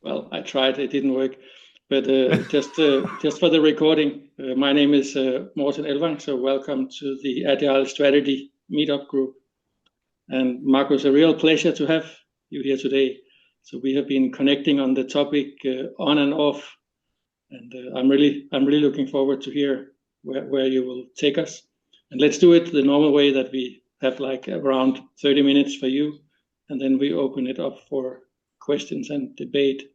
Well, I tried, it didn't work. But just for the recording, my name is Morten Elvang, so welcome to the Agile Strategy Meetup group. And Markus, a real pleasure to have you here today. So we have been connecting on the topic on and off, and I'm really looking forward to hear where you will take us. And let's do it the normal way, that we have like around 30 minutes for you, and then we open it up for questions and debate.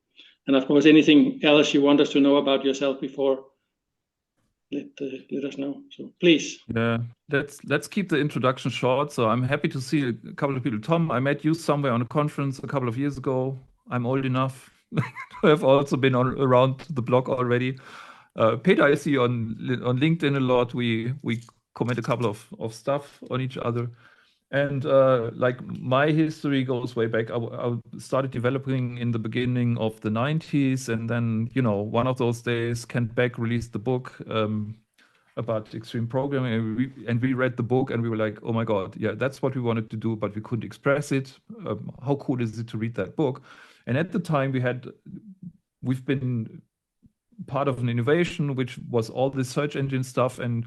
And of course, anything else you want us to know about yourself before, let us know. So please. Yeah, let's keep the introduction short. So I'm happy to see a couple of people. Tom, I met you somewhere on a conference a couple of years ago. I'm old enough to have also been around the block already. Peter, I see on LinkedIn a lot. We comment a couple of stuff on each other. And like my history goes way back. I started developing in the beginning of the 90s. And then, one of those days, Kent Beck released the book about extreme programming. And we read the book and we were like, oh my God, yeah, that's what we wanted to do, but we couldn't express it. How cool is it to read that book? And at the time we've been part of an innovation, which was all the search engine stuff. And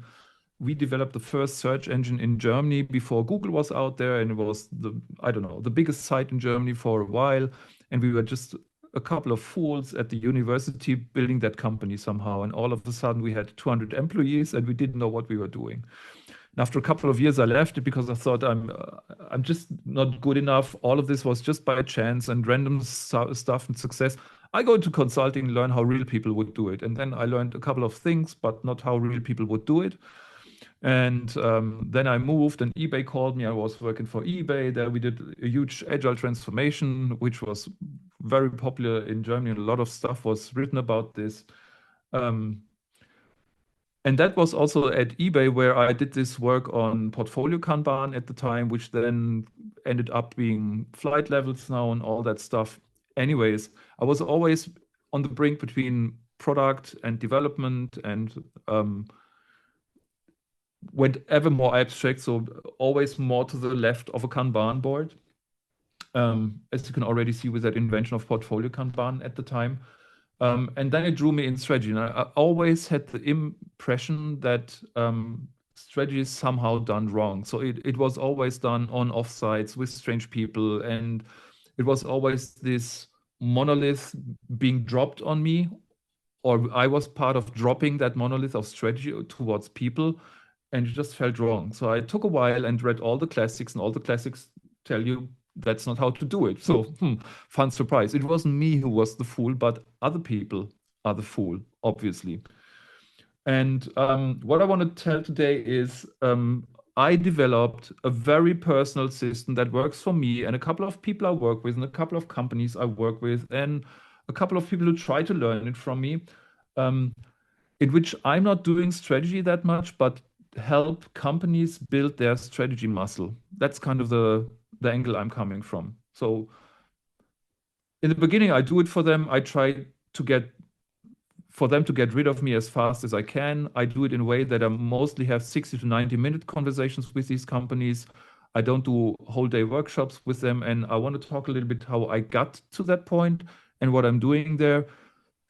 we developed the first search engine in Germany before Google was out there, and it was the biggest site in Germany for a while. And we were just a couple of fools at the university building that company somehow. And all of a sudden we had 200 employees and we didn't know what we were doing. And after a couple of years, I left it because I thought I'm just not good enough. All of this was just by chance and random stuff and success. I go into consulting, learn how real people would do it. And then I learned a couple of things, but not how real people would do it. And then I moved and eBay called me. I was working for eBay. There we did a huge agile transformation, which was very popular in Germany. And a lot of stuff was written about this. And that was also at eBay where I did this work on portfolio Kanban at the time, which then ended up being flight levels now and all that stuff. Anyways, I was always on the brink between product and development and went ever more abstract, so always more to the left of a Kanban board, as you can already see with that invention of portfolio Kanban at the time. And then it drew me in strategy. And I always had the impression that strategy is somehow done wrong. So it was always done on offsites with strange people. And it was always this monolith being dropped on me, or I was part of dropping that monolith of strategy towards people. And it just felt wrong. So I took a while and read all the classics, and all the classics tell you that's not how to do it. So fun surprise. It wasn't me who was the fool, but other people are the fool, obviously. And what I want to tell today is I developed a very personal system that works for me and a couple of people I work with and a couple of companies I work with and a couple of people who try to learn it from me, in which I'm not doing strategy that much, but help companies build their strategy muscle. That's kind of the angle I'm coming from. So in the beginning, I do it for them. I try to get them to get rid of me as fast as I can. I do it in a way that I mostly have 60 to 90-minute conversations with these companies. I don't do whole day workshops with them. And I want to talk a little bit how I got to that point and what I'm doing there.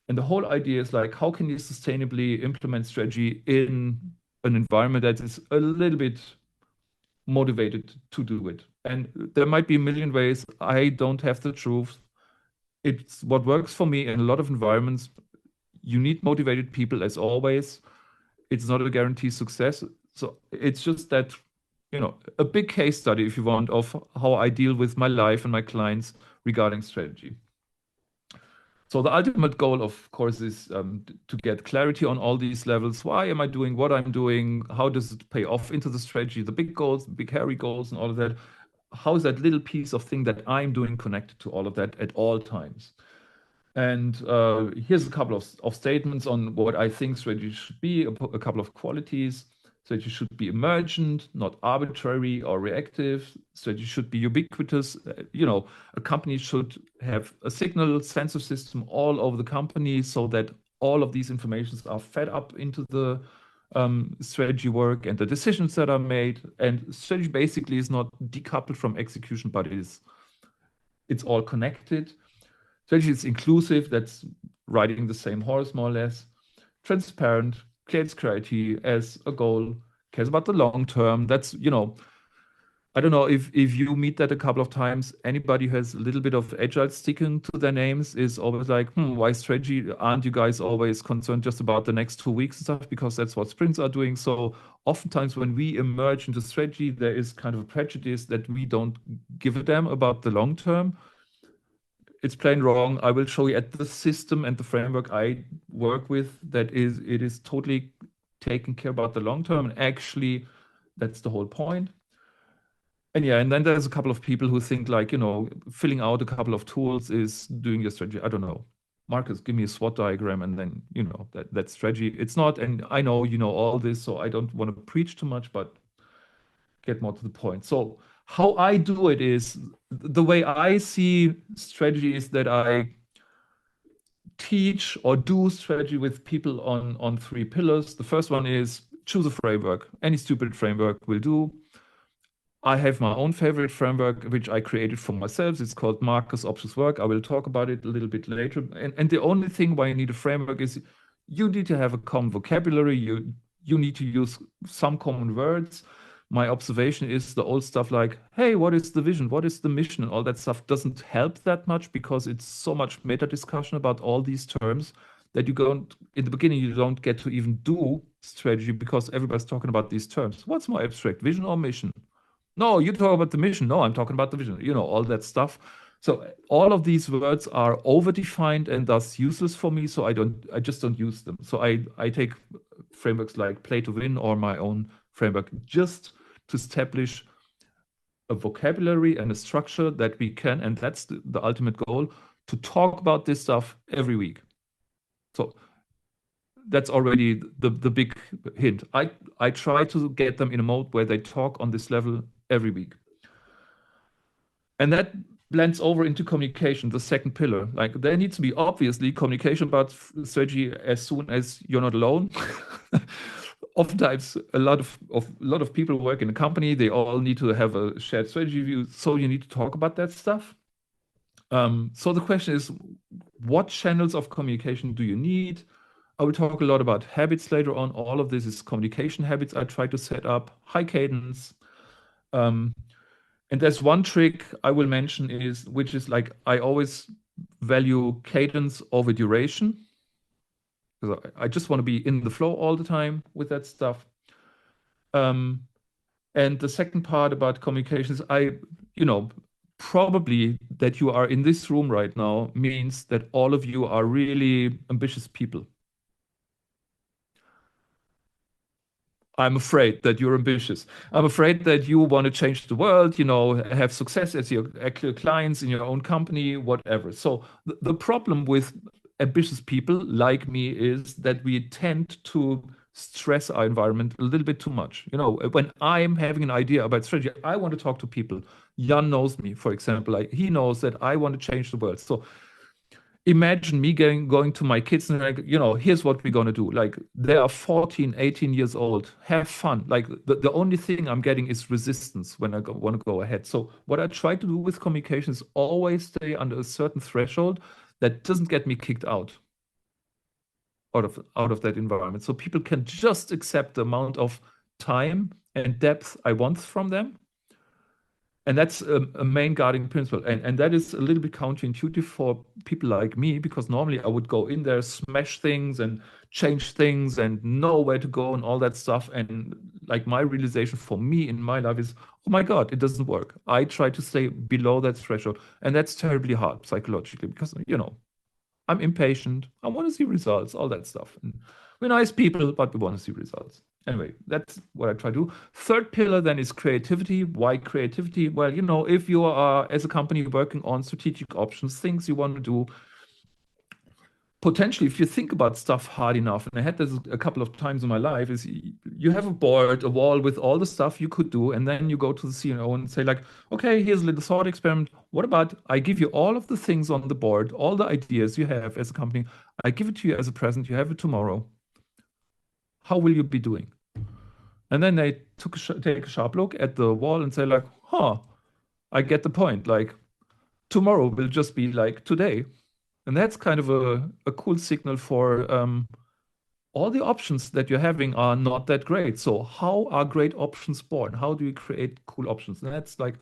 And the whole idea is like, how can you sustainably implement strategy in an environment that is a little bit motivated to do it? And there might be a million ways. I don't have the truth. It's what works for me in a lot of environments. You need motivated people as always. It's not a guaranteed success. So it's just that, a big case study, if you want, of how I deal with my life and my clients regarding strategy. So the ultimate goal, of course, is to get clarity on all these levels. Why am I doing what I'm doing? How does it pay off into the strategy? The big goals, big hairy goals and all of that. How is that little piece of thing that I'm doing connected to all of that at all times? And here's a couple of statements on what I think strategy should be, a couple of qualities. Strategy should be emergent, not arbitrary or reactive. Strategy should be ubiquitous. A company should have a signal sensor system all over the company so that all of these informations are fed up into the strategy work and the decisions that are made. And strategy basically is not decoupled from execution, but it's all connected. Strategy is inclusive, that's riding the same horse more or less. Transparent, creates clarity as a goal, cares about the long term. That's, I don't know if you meet that a couple of times. Anybody who has a little bit of agile sticking to their names is always like, why strategy? Aren't you guys always concerned just about the next 2 weeks and stuff? Because that's what sprints are doing. So oftentimes when we emerge into strategy, there is kind of a prejudice that we don't give a damn about the long term. It's plain wrong. I will show you at the system and the framework I work with that it is totally taking care about the long term. And actually, that's the whole point. And yeah, and then there's a couple of people who think like, filling out a couple of tools is doing your strategy. I don't know. Markus, give me a SWOT diagram and then, that's strategy. It's not, and I know you know all this, so I don't want to preach too much, but get more to the point. So how I do it is, the way I see strategy is that I teach or do strategy with people on 3 pillars. The first one is choose a framework. Any stupid framework will do. I have my own favorite framework, which I created for myself. It's called Markus Options Work. I will talk about it a little bit later. And the only thing why you need a framework is you need to have a common vocabulary. You need to use some common words. My observation is the old stuff like, hey, what is the vision? What is the mission? And all that stuff doesn't help that much because it's so much meta discussion about all these terms that in the beginning, you don't get to even do strategy because everybody's talking about these terms. What's more abstract, vision or mission? No, you talk about the mission. No, I'm talking about the vision, all that stuff. So all of these words are overdefined and thus useless for me. So I just don't use them. So I take frameworks like Play to Win or my own framework just to establish a vocabulary and a structure that we can, and that's the ultimate goal, to talk about this stuff every week. So that's already the big hint. I try to get them in a mode where they talk on this level every week. And that blends over into communication, the second pillar. Like there needs to be obviously communication about strategy as soon as you're not alone. Oftentimes a lot of people work in a company, they all need to have a shared strategy view. So you need to talk about that stuff. So the question is, what channels of communication do you need? I will talk a lot about habits later on. All of this is communication habits I try to set up, high cadence. And there's one trick I will mention which is like, I always value cadence over duration. Because I just want to be in the flow all the time with that stuff. And the second part about communications, probably that you are in this room right now means that all of you are really ambitious people. I'm afraid that you're ambitious. I'm afraid that you want to change the world, have success as your actual clients in your own company, whatever. So the problem with ambitious people like me is that we tend to stress our environment a little bit too much. When I'm having an idea about strategy, I want to talk to people. Jan knows me, for example. He knows that I want to change the world. So imagine me going to my kids and like, here's what we're going to do. Like they are 14, 18 years old. Have fun. Like the only thing I'm getting is resistance when I want to go ahead. So what I try to do with communication is always stay under a certain threshold that doesn't get me kicked out of that environment. So people can just accept the amount of time and depth I want from them. And that's a main guiding principle. And that is a little bit counterintuitive for people like me, because normally I would go in there, smash things and change things and know where to go and all that stuff. And like my realization for me in my life is, oh my God, it doesn't work. I try to stay below that threshold. And that's terribly hard psychologically because, I'm impatient. I want to see results, all that stuff. And we're nice people, but we want to see results. Anyway, that's what I try to do. Third pillar then is creativity. Why creativity? Well, if you are, as a company, working on strategic options, things you want to do, potentially, if you think about stuff hard enough, and I had this a couple of times in my life, is you have a board, a wall with all the stuff you could do, and then you go to the CEO and say like, okay, here's a little thought experiment. What about I give you all of the things on the board, all the ideas you have as a company, I give it to you as a present, you have it tomorrow. How will you be doing? And then they take a sharp look at the wall and say like, I get the point. Like tomorrow will just be like today. And that's kind of a cool signal for all the options that you're having are not that great. So how are great options born? How do we create cool options? And that's like,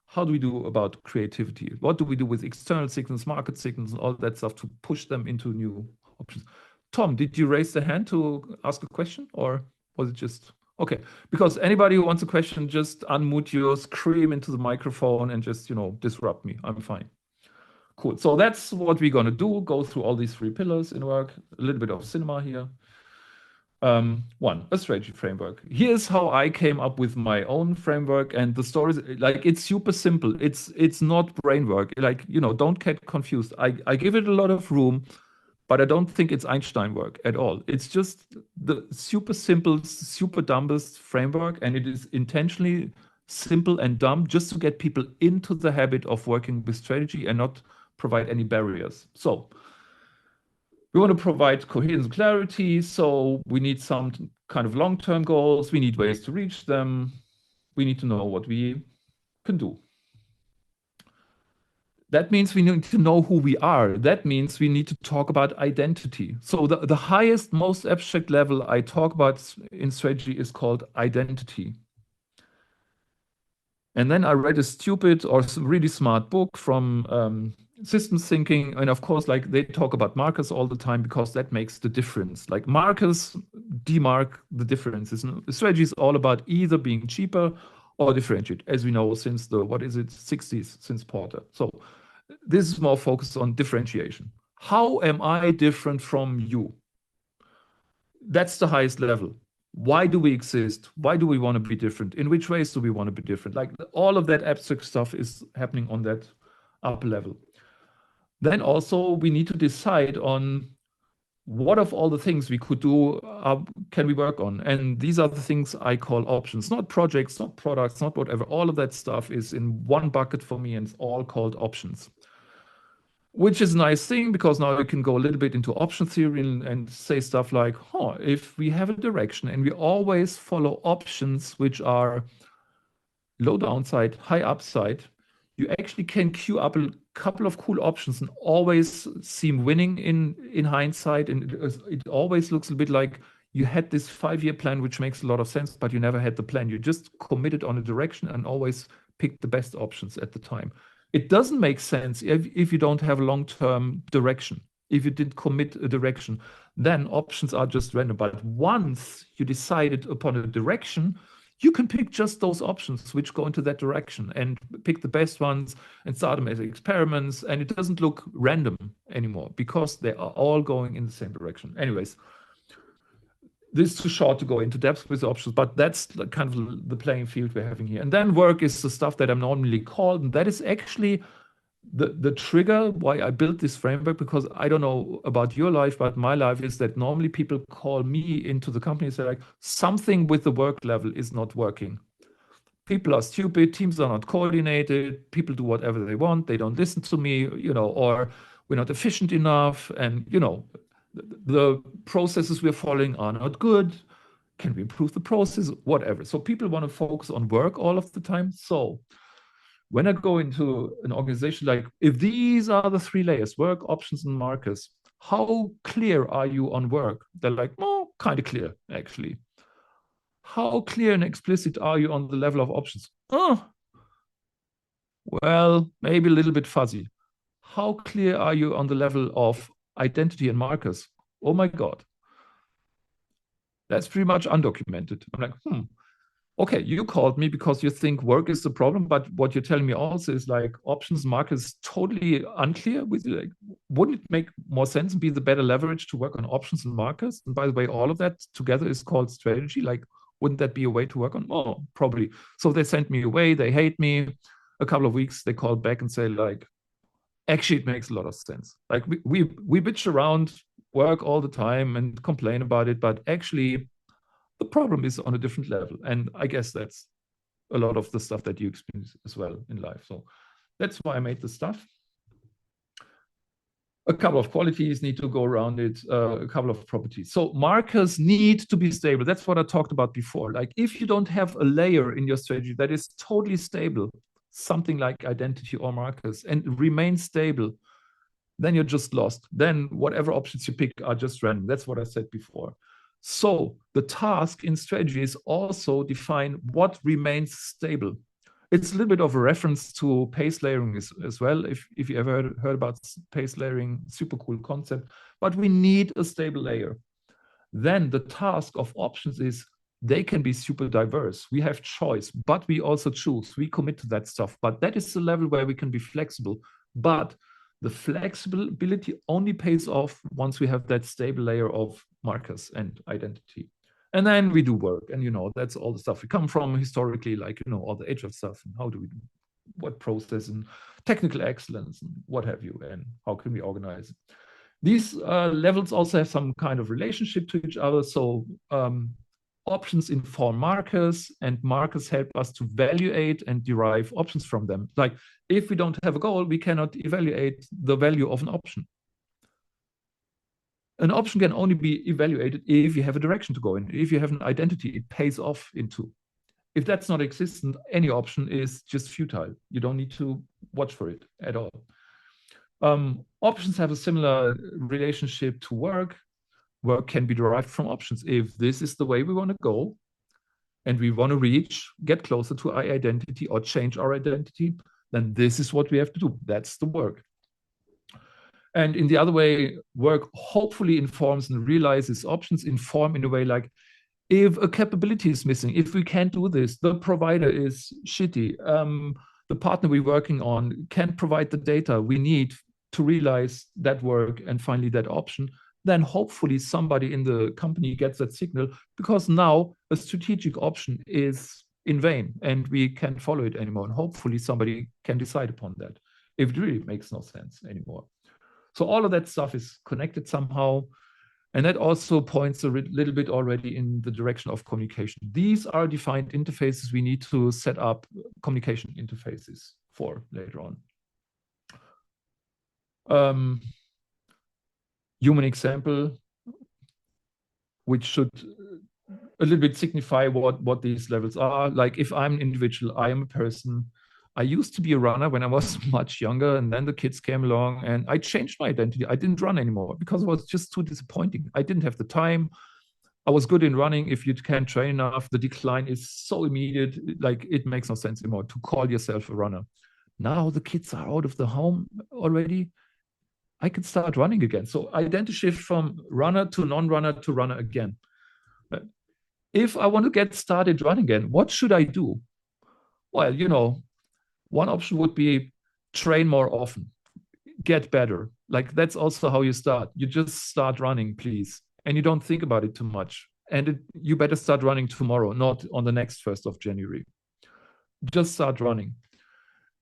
how do we do about creativity? What do we do with external signals, market signals, and all that stuff to push them into new options? Tom, did you raise the hand to ask a question, or was it just okay? Because anybody who wants a question, just unmute you, scream into the microphone, and just disrupt me. I'm fine. Cool. So that's what we're gonna do. Go through all these 3 pillars in work. A little bit of cinema here. 1, a strategy framework. Here's how I came up with my own framework, and the story is like, it's super simple. It's not brain work. Like, don't get confused. I give it a lot of room, but I don't think it's Einstein work at all. It's just the super simple, super dumbest framework, and it is intentionally simple and dumb just to get people into the habit of working with strategy and not provide any barriers. So we want to provide coherence and clarity, so we need some kind of long-term goals. We need ways to reach them. We need to know what we can do. That means we need to know who we are. That means we need to talk about identity. So the highest, most abstract level I talk about in strategy is called identity. And then I read a stupid or really smart book from systems thinking. And of course, like, they talk about markers all the time because that makes the difference. Like, markers demark the differences. Strategy is all about either being cheaper or differentiate, as we know since the, 60s, since Porter. So this is more focused on differentiation. How am I different from you? That's the highest level. Why do we exist? Why do we want to be different? In which ways do we want to be different? Like, all of that abstract stuff is happening on that upper level. Then also we need to decide on what of all the things we could do can we work on? And these are the things I call options, not projects, not products, not whatever. All of that stuff is in one bucket for me, and it's all called options. Which is a nice thing, because now we can go a little bit into option theory and say stuff like, if we have a direction and we always follow options which are low downside, high upside, you actually can queue up a couple of cool options and always seem winning in hindsight. And it always looks a bit like you had this 5-year plan, which makes a lot of sense, but you never had the plan. You just committed on a direction and always picked the best options at the time. It doesn't make sense if you don't have a long-term direction. If you didn't commit a direction, then options are just random. But once you decided upon a direction, you can pick just those options which go into that direction and pick the best ones and start them as experiments. And it doesn't look random anymore because they are all going in the same direction. Anyways, this is too short to go into depth with the options, but that's kind of the playing field we're having here. And then work is the stuff that I'm normally called, and that is actually the trigger why I built this framework, because I don't know about your life, but my life is that normally people call me into the company and say, like, something with the work level is not working. People are stupid, teams are not coordinated, people do whatever they want, they don't listen to me, or we're not efficient enough, and the processes we're following are not good. Can we improve the process? Whatever. So people want to focus on work all of the time. So when I go into an organization, like, if these are the 3 layers, work, options, and markers, how clear are you on work? They're like, kind of clear, actually. How clear and explicit are you on the level of options? Well, maybe a little bit fuzzy. How clear are you on the level of identity and markers? Oh my God. That's pretty much undocumented. I'm like, okay, you called me because you think work is the problem, but what you're telling me also is, like, options, markers, totally unclear with you. Like, wouldn't it make more sense and be the better leverage to work on options and markers? And by the way, all of that together is called strategy. Like, wouldn't that be a way to work on? Oh, probably. So they sent me away. They hate me. A couple of weeks, they called back and say, like, actually, it makes a lot of sense. Like, we bitch around work all the time and complain about it, but actually the problem is on a different level. And I guess that's a lot of the stuff that you experience as well in life. So that's why I made the stuff. A couple of qualities need to go around it, a couple of properties. So markers need to be stable. That's what I talked about before. Like, if you don't have a layer in your strategy that is totally stable, something like identity or markers, and remain stable, then you're just lost. Then whatever options you pick are just random. That's what I said before. So the task in strategy is also define what remains stable. It's a little bit of a reference to pace layering as well. If you ever heard about pace layering, super cool concept, but we need a stable layer. Then the task of options is they can be super diverse. We have choice, but we also choose. We commit to that stuff. But that is the level where we can be flexible. But the flexibility only pays off once we have that stable layer of markers and identity. And then we do work. And, that's all the stuff we come from historically, like, all the HR stuff. And how do we do what process and technical excellence and what have you, and how can we organize it? These levels also have some kind of relationship to each other. So options inform markers, and markers help us to evaluate and derive options from them. Like if we don't have a goal, we cannot evaluate the value of an option. An option can only be evaluated if you have a direction to go in. If you have an identity, it pays off into. If that's not existent, any option is just futile. You don't need to watch for it at all. Options have a similar relationship to work. Work can be derived from options. If this is the way we want to go and we want to get closer to our identity or change our identity, then this is what we have to do. That's the work. And in the other way, work hopefully informs and realizes options inform in a way like, if a capability is missing, if we can't do this, the provider is shitty, the partner we're working on can't provide the data we need to realize that work and finally that option, then hopefully somebody in the company gets that signal, because now a strategic option is in vain and we can't follow it anymore. And hopefully somebody can decide upon that if it really makes no sense anymore. So all of that stuff is connected somehow. And that also points a little bit already in the direction of communication. These are defined interfaces we need to set up communication interfaces for later on. Human example, which should a little bit signify what these levels are. Like if I'm an individual, I am a person. I used to be a runner when I was much younger, and then the kids came along and I changed my identity. I didn't run anymore because it was just too disappointing. I didn't have the time. I was good in running. If you can't train enough, the decline is so immediate, like it makes no sense anymore to call yourself a runner. Now the kids are out of the home already. I can start running again. So identity shift from runner to non-runner to runner again. If I want to get started running again, what should I do? Well, one option would be train more often, get better. Like that's also how you start. You just start running, please. And you don't think about it too much. And you better start running tomorrow, not on the next 1st of January. Just start running.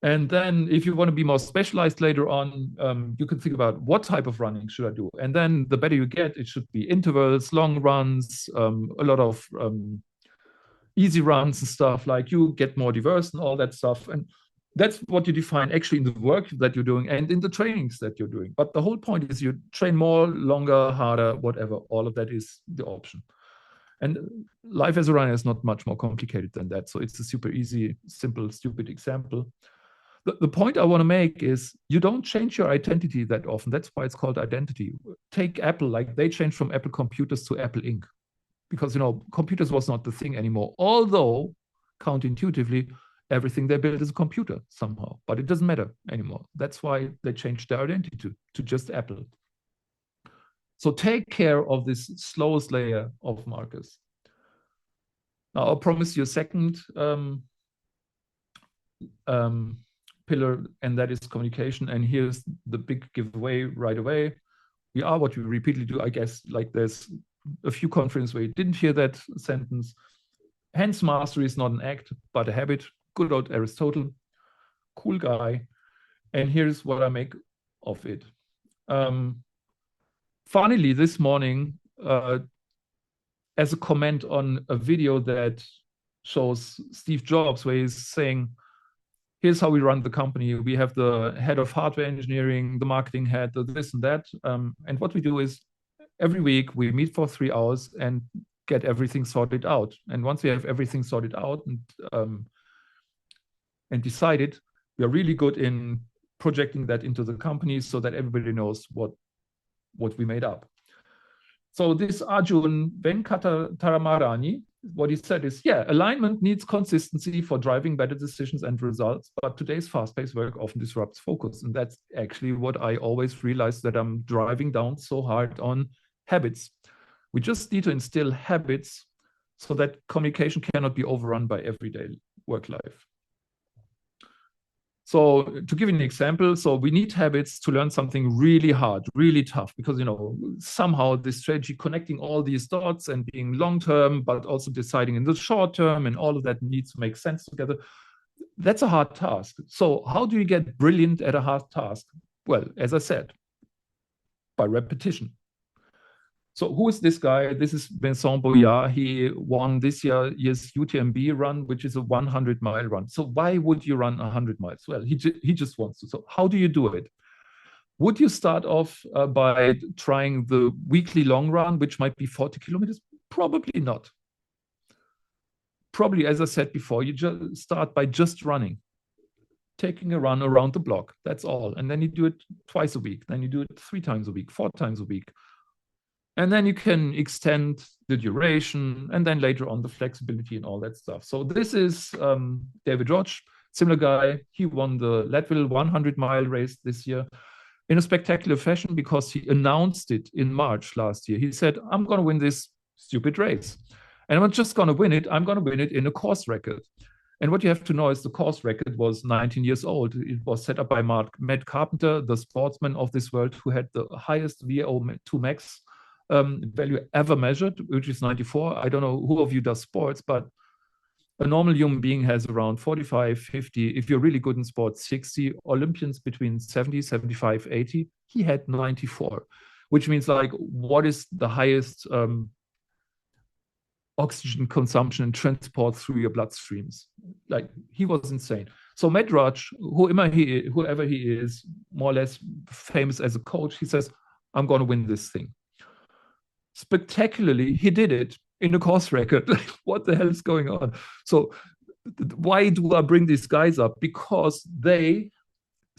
And then if you want to be more specialized later on, you can think about what type of running should I do? And then the better you get, it should be intervals, long runs, a lot of easy runs and stuff, like you get more diverse and all that stuff. And that's what you define actually in the work that you're doing and in the trainings that you're doing. But the whole point is you train more, longer, harder, whatever. All of that is the option. And life as a runner is not much more complicated than that. So it's a super easy, simple, stupid example. The point I want to make is you don't change your identity that often. That's why it's called identity. Take Apple, like they changed from Apple computers to Apple Inc. Because, computers was not the thing anymore. Although, counterintuitively, everything they build is a computer somehow. But it doesn't matter anymore. That's why they changed their identity to just Apple. So take care of this slowest layer of markers. Now, I'll promise you a second pillar, and that is communication. And here's the big giveaway right away. We are what we repeatedly do. I guess like there's a few conferences where you didn't hear that sentence. Hence, mastery is not an act, but a habit. Good old Aristotle, cool guy. And here's what I make of it. Funnily, this morning, as a comment on a video that shows Steve Jobs, where he's saying, here's how we run the company. We have the head of hardware engineering, the marketing head, the this and that. And what we do is every week we meet for 3 hours and get everything sorted out. And once we have everything sorted out and decided, we are really good in projecting that into the company so that everybody knows what we made up. So this Arjun Venkataramarani, what he said is, yeah, alignment needs consistency for driving better decisions and results, but today's fast-paced work often disrupts focus. And that's actually what I always realize, that I'm driving down so hard on habits. We just need to instill habits so that communication cannot be overrun by everyday work life. So to give you an example, so we need habits to learn something really hard, really tough, because, you know, somehow this strategy, connecting all these dots and being long-term, but also deciding in the short term, and all of that needs to make sense together. That's a hard task. So how do you get brilliant at a hard task? Well, as I said, by repetition. So who is this guy? This is Vincent Boyard. He won this year's UTMB run, which is a 100-mile run. So why would you run 100 miles? Well, he just wants to. So how do you do it? Would you start off by trying the weekly long run, which might be 40 kilometers? Probably not. Probably, as I said before, you just start by just running, taking a run around the block. That's all. And then you do it twice a week. Then you do it 3 times a week, 4 times a week. And then you can extend the duration, and then later on the flexibility and all that stuff. So this is David Roach, similar guy. He won the Leadville 100-mile race this year in a spectacular fashion because he announced it in March last year. He said, I'm going to win this stupid race. And I'm not just going to win it, I'm going to win it in a course record. And what you have to know is the course record was 19 years old. It was set up by Matt Carpenter, the sportsman of this world, who had the highest VO2 max value ever measured, which is 94. I don't know who of you does sports, but a normal human being has around 45, 50. If you're really good in sports, 60. Olympians between 70, 75, 80. He had 94, which means, like, what is the highest oxygen consumption and transport through your bloodstreams? Like, he was insane. So Matt Roach, whoever he is, more or less famous as a coach, he says, I'm going to win this thing. Spectacularly, he did it in a course record. What the hell is going on? So why do I bring these guys up? Because they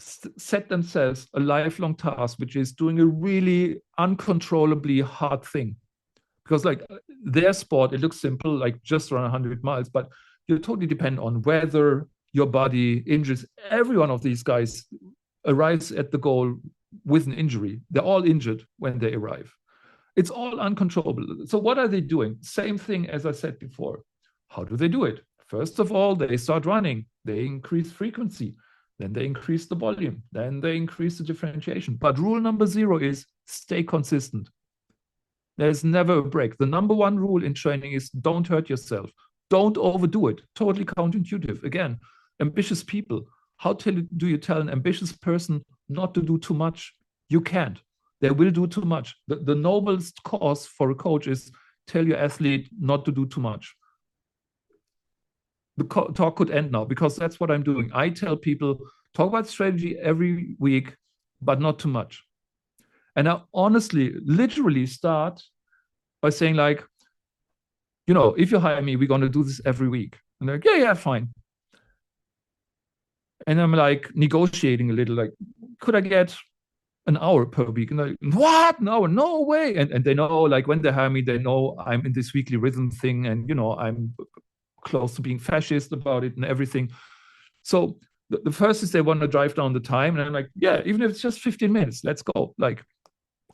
set themselves a lifelong task, which is doing a really uncontrollably hard thing. Because, like, their sport, it looks simple, like just run 100 miles, but you totally depend on weather, your body, injuries. Every one of these guys arrives at the goal with an injury. They're all injured when they arrive. It's all uncontrollable. So what are they doing? Same thing as I said before. How do they do it? First of all, they start running. They increase frequency. Then they increase the volume. Then they increase the differentiation. But rule number 0 is stay consistent. There's never a break. The number 1 rule in training is don't hurt yourself. Don't overdo it. Totally counterintuitive. Again, ambitious people. How do you tell an ambitious person not to do too much? You can't. They will do too much. The noblest cause for a coach is tell your athlete not to do too much. The talk could end now, because that's what I'm doing. I tell people, talk about strategy every week, but not too much. And I honestly, literally start by saying, like, you know, if you hire me, we're going to do this every week. And they're like, yeah, fine. And I'm like negotiating a little, like, could I get an hour per week? And like, what? No way. And they know, like, when they hire me, they know I'm in this weekly rhythm thing, and, you know, I'm close to being fascist about it and everything. So the first is they want to drive down the time, and I'm like, yeah, even if it's just 15 minutes, let's go. Like,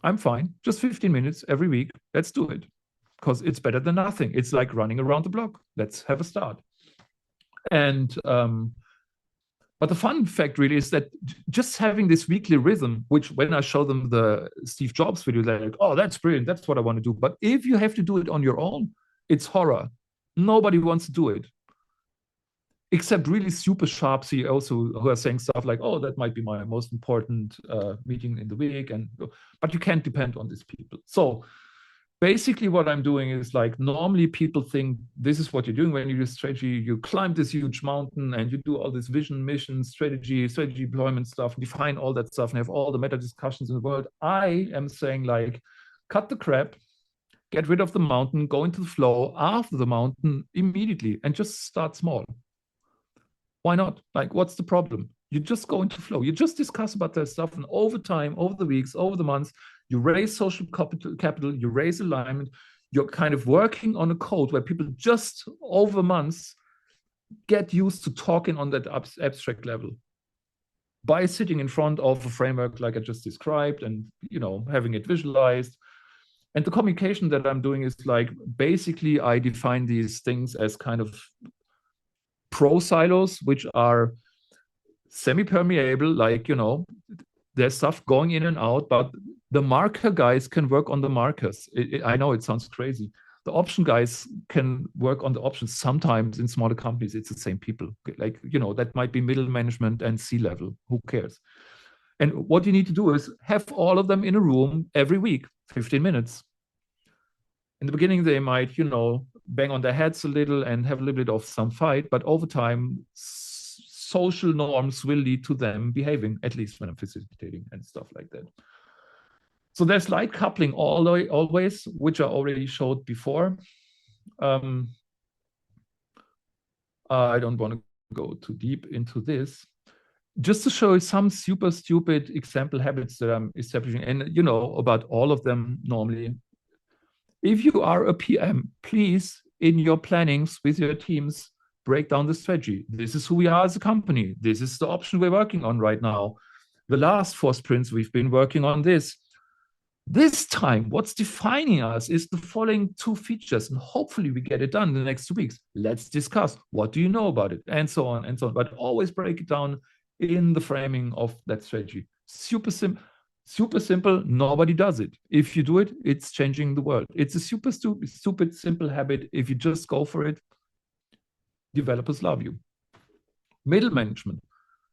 I'm fine, just 15 minutes every week, let's do it, because it's better than nothing. It's like running around the block. Let's have a start. And but the fun fact really is that just having this weekly rhythm, which when I show them the Steve Jobs video, they're like, oh, that's brilliant. That's what I want to do. But if you have to do it on your own, it's horror. Nobody wants to do it. Except really super sharp CEOs who are saying stuff like, oh, that might be my most important meeting in the week. But you can't depend on these people. So basically what I'm doing is, like, normally people think this is what you're doing when you do strategy. You climb this huge mountain and you do all this vision, mission, strategy deployment stuff, define all that stuff, and have all the meta discussions in the world. I am saying, like, cut the crap, get rid of the mountain, go into the flow after the mountain immediately, and just start small. Why not? Like, what's the problem? You just go into flow. You just discuss about that stuff, and over time, over the weeks, over the months, you raise social capital, you raise alignment. You're kind of working on a code where people just over months get used to talking on that abstract level by sitting in front of a framework like I just described, and having it visualized. And the communication that I'm doing is like, basically I define these things as kind of pro silos, which are semi-permeable, like, there's stuff going in and out, but the marker guys can work on the markers. I know it sounds crazy. The option guys can work on the options. Sometimes in smaller companies, it's the same people. Like, that might be middle management and C-level. Who cares? And what you need to do is have all of them in a room every week, 15 minutes. In the beginning, they might, bang on their heads a little and have a little bit of some fight, but over time, social norms will lead to them behaving, at least when I'm facilitating and stuff like that. So there's light coupling always, which I already showed before. I don't want to go too deep into this. Just to show you some super stupid example habits that I'm establishing, and about all of them normally. If you are a PM, please, in your plannings with your teams, break down the strategy. This is who we are as a company. This is the option we're working on right now. The last 4 sprints, we've been working on this. This time, what's defining us is the following 2 features, and hopefully we get it done in the next 2 weeks. Let's discuss. What do you know about it? And so on and so on. But always break it down in the framing of that strategy. Super simple. Nobody does it. If you do it, it's changing the world. It's a super stupid, simple habit. If you just go for it, developers love you. Middle management.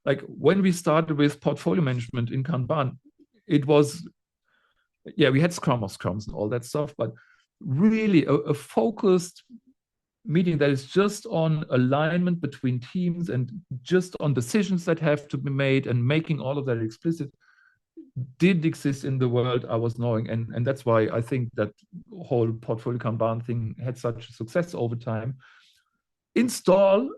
Like when we started with portfolio management in Kanban, it was, we had Scrum of Scrums and all that stuff, but really a focused meeting that is just on alignment between teams and just on decisions that have to be made and making all of that explicit did exist in the world I was knowing. And that's why I think that whole portfolio Kanban thing had such a success over time. Install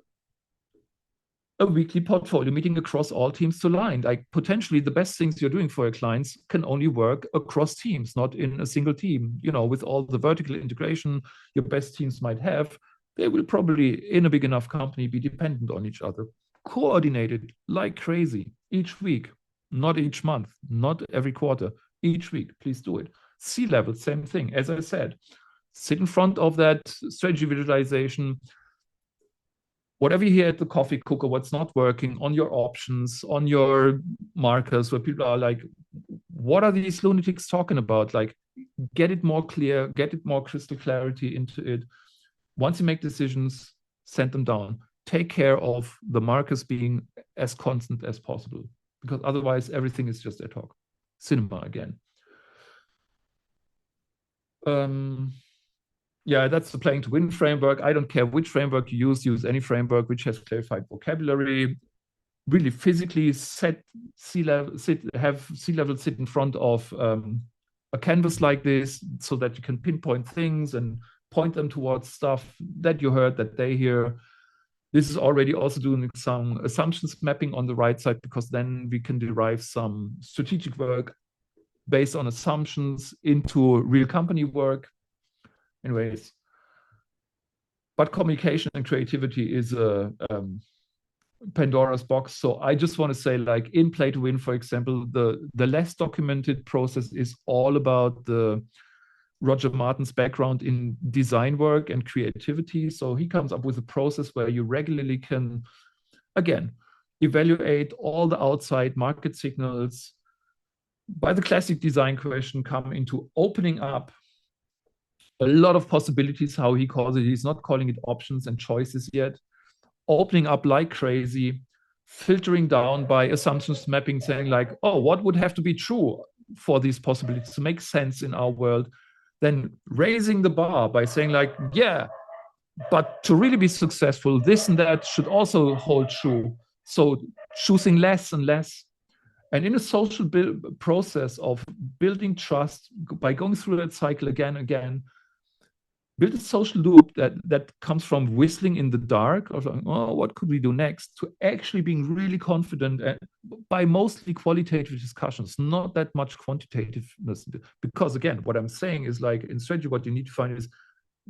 a weekly portfolio meeting across all teams to align. Like potentially the best things you're doing for your clients can only work across teams, not in a single team. With all the vertical integration your best teams might have, they will probably, in a big enough company, be dependent on each other. Coordinated like crazy each week, not each month, not every quarter, each week. Please do it. C-level, same thing. As I said, sit in front of that strategy visualization. Whatever you hear at the coffee cooker, what's not working, on your options, on your markers, where people are like, what are these lunatics talking about? Like, get it more clear, get it more crystal clarity into it. Once you make decisions, send them down. Take care of the markers being as constant as possible, because otherwise everything is just ad hoc. Cinema again. That's the playing to win framework. I don't care which framework you use any framework which has clarified vocabulary. Really physically have C-level sit in front of a canvas like this so that you can pinpoint things and point them towards stuff that you heard, that they hear. This is already also doing some assumptions mapping on the right side, because then we can derive some strategic work based on assumptions into real company work. Anyways, but communication and creativity is a Pandora's box. So I just want to say, like in Play to Win, for example, the less documented process is all about the Roger Martin's background in design work and creativity. So he comes up with a process where you regularly can, again, evaluate all the outside market signals. By the classic design question, come into opening up a lot of possibilities, how he calls it. He's not calling it options and choices yet. Opening up like crazy, filtering down by assumptions mapping, saying like, oh, what would have to be true for these possibilities to make sense in our world? Then raising the bar by saying like, yeah, but to really be successful, this and that should also hold true. So choosing less and less. And in a social process of building trust by going through that cycle again and again, build a social loop that comes from whistling in the dark or like, oh, what could we do next, to actually being really confident by mostly qualitative discussions, not that much quantitativeness. Because again, what I'm saying is like in strategy, what you need to find is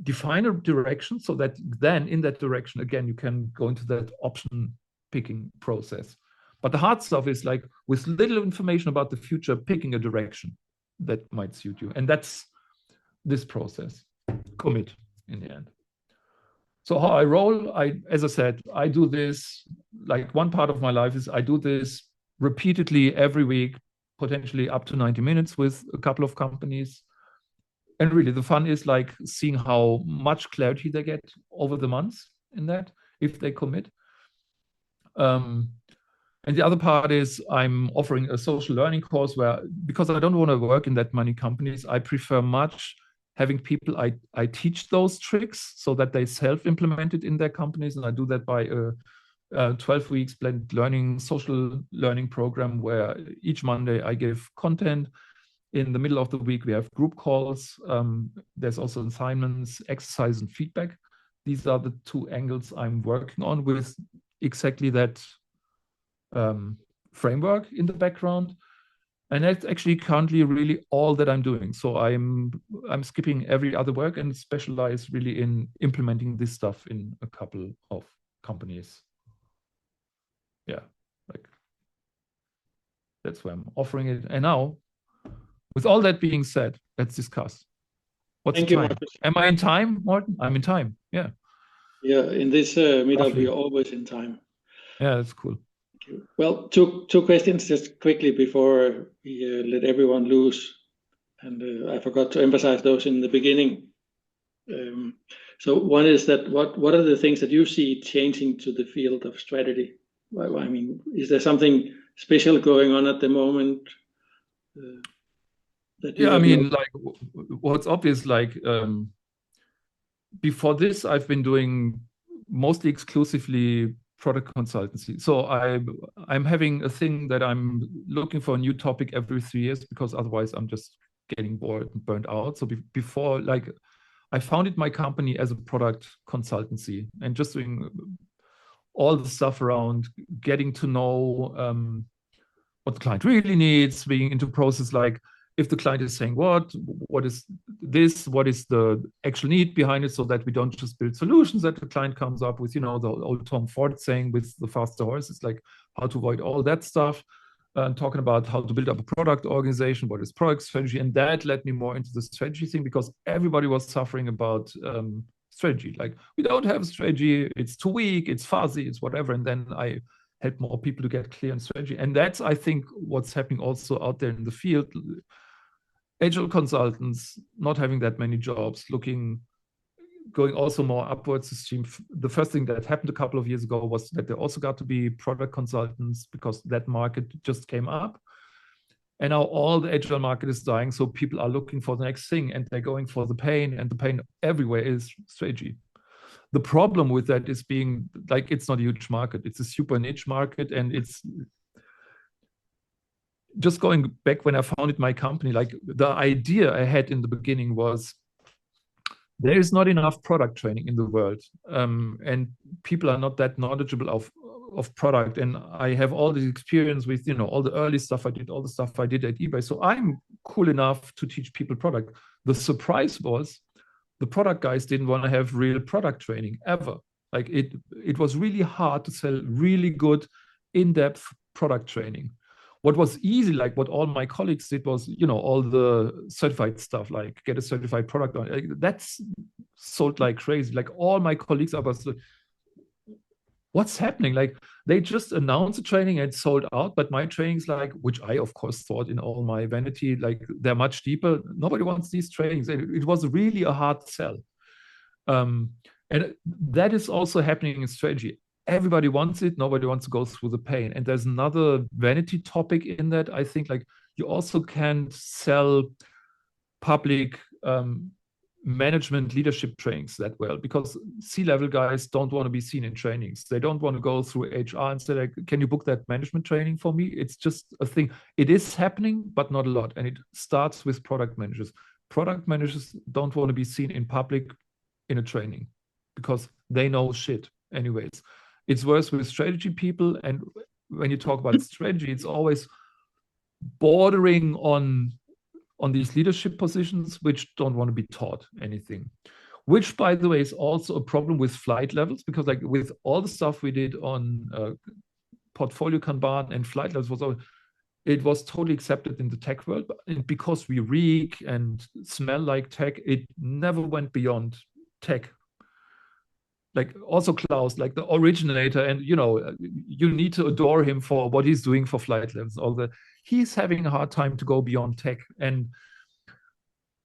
define a direction so that then in that direction, again, you can go into that option picking process. But the hard stuff is like with little information about the future, picking a direction that might suit you. And that's this process. Commit in the end. So how I roll, as I said, I do this, like one part of my life is I do this repeatedly every week, potentially up to 90 minutes with a couple of companies. And really the fun is like seeing how much clarity they get over the months in that, if they commit. And the other part is I'm offering a social learning course where, because I don't want to work in that many companies, I prefer much having people I teach those tricks so that they self-implement it in their companies. And I do that by a 12 weeks blended learning, social learning program where each Monday I give content. In the middle of the week, we have group calls. There's also assignments, exercise, and feedback. These are the two angles I'm working on with exactly that framework in the background. And that's actually currently really all that I'm doing. So I'm skipping every other work and specialize really in implementing this stuff in a couple of companies. Yeah, like that's where I'm offering it. And now, with all that being said, let's discuss. What's the time? Markus. Am I in time, Martin? I'm in time. Yeah. Yeah, in this meetup, we are always in time. Yeah, that's cool. Well, two questions just quickly before we let everyone loose. And I forgot to emphasize those in the beginning. So one is that what are the things that you see changing to the field of strategy? Well, I mean, is there something special going on at the moment? Yeah, I mean, like what's obvious, like before this, I've been doing mostly exclusively product consultancy. So I'm having a thing that I'm looking for a new topic every 3 years because otherwise I'm just getting bored and burnt out. So before, like, I founded my company as a product consultancy and just doing all the stuff around getting to know what the client really needs, being into process like if the client is saying what is this, what is the actual need behind it, so that we don't just build solutions that the client comes up with, you know, the old Tom Ford saying with the faster horse. It's like how to avoid all that stuff. Talking about how to build up a product organization, what is product strategy, and that led me more into the strategy thing because everybody was suffering about strategy. Like, we don't have a strategy, it's too weak, it's fuzzy, it's whatever. And then I help more people to get clear on strategy. And that's, I think, what's happening also out there in the field. Agile consultants not having that many jobs, going also more upwards the stream. The first thing that happened a couple of years ago was that they also got to be product consultants because that market just came up. And now all the agile market is dying. So people are looking for the next thing and they're going for the pain, and the pain everywhere is strategy. The problem with that is being like, it's not a huge market. It's a super niche market. And it's just going back when I founded my company, like the idea I had in the beginning was there is not enough product training in the world. And people are not that knowledgeable of product. And I have all this experience with, you know, all the early stuff I did, all the stuff I did at eBay. So I'm cool enough to teach people product. The surprise was the product guys didn't want to have real product training ever. Like it was really hard to sell really good in-depth product training. What was easy, like what all my colleagues did was, you know, all the certified stuff, like get a certified product on. Like, that's sold like crazy. Like all my colleagues are, what's happening? Like they just announced the training and sold out, but my trainings, like, which I of course thought in all my vanity, like they're much deeper. Nobody wants these trainings. It was really a hard sell. And that is also happening in strategy. Everybody wants it. Nobody wants to go through the pain. And there's another vanity topic in that. I think like you also can't sell public management leadership trainings that well, because C-level guys don't want to be seen in trainings. They don't want to go through HR and say, like, can you book that management training for me? It's just a thing. It is happening, but not a lot. And it starts with product managers. Product managers don't want to be seen in public in a training because they know shit anyways. It's worse with strategy people. And when you talk about strategy, it's always bordering on these leadership positions which don't want to be taught anything. Which, by the way, is also a problem with flight levels, because like with all the stuff we did on portfolio Kanban and flight levels, it was totally accepted in the tech world. And because we reek and smell like tech, it never went beyond tech. Like also Klaus, like the originator, and you need to adore him for what he's doing for flight levels. He's having a hard time to go beyond tech. And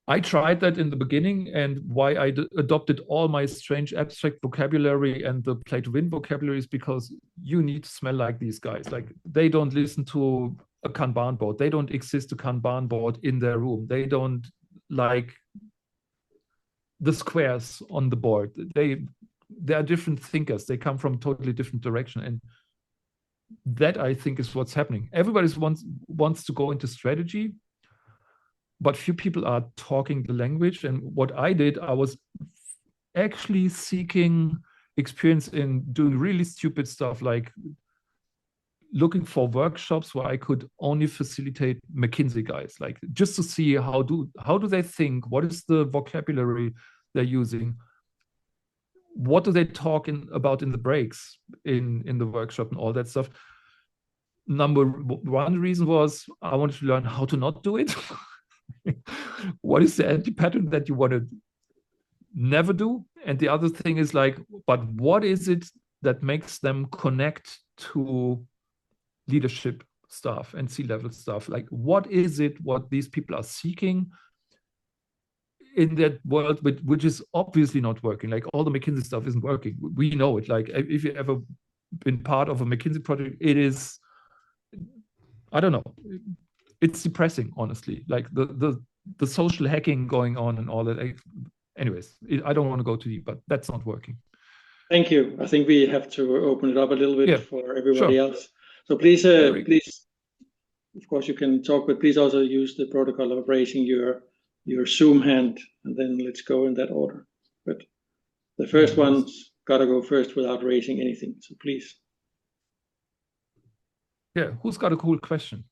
I tried that in the beginning, and why I adopted all my strange abstract vocabulary and the play to win vocabulary is because you need to smell like these guys. Like they don't listen to a Kanban board. They don't exist a Kanban board in their room. They don't like the squares on the board. They are different thinkers. They come from totally different direction. And that, I think, is what's happening. Everybody wants to go into strategy, but few people are talking the language. And what I did, I was actually seeking experience in doing really stupid stuff, like looking for workshops where I could only facilitate McKinsey guys, like just to see how do they think, what is the vocabulary they're using, what do they talk about in the breaks in the workshop and all that stuff. Number one reason was I wanted to learn how to not do it. What is the anti-pattern that you want to never do? And the other thing is like, but what is it that makes them connect to leadership stuff and C-level stuff? Like, what is it what these people are seeking in that world, which is obviously not working? Like all the McKinsey stuff isn't working. We know it. Like if you've ever been part of a McKinsey project, it is, I don't know, it's depressing, honestly. Like the social hacking going on and all that. Anyways, I don't want to go too deep, but that's not working. Thank you. I think we have to open it up a little bit for everybody else. So please, please, of course you can talk, but please also use the protocol of raising your Zoom hand, and then let's go in that order. But the first one's got to go first without raising anything. So please. Yeah, who's got a cool question?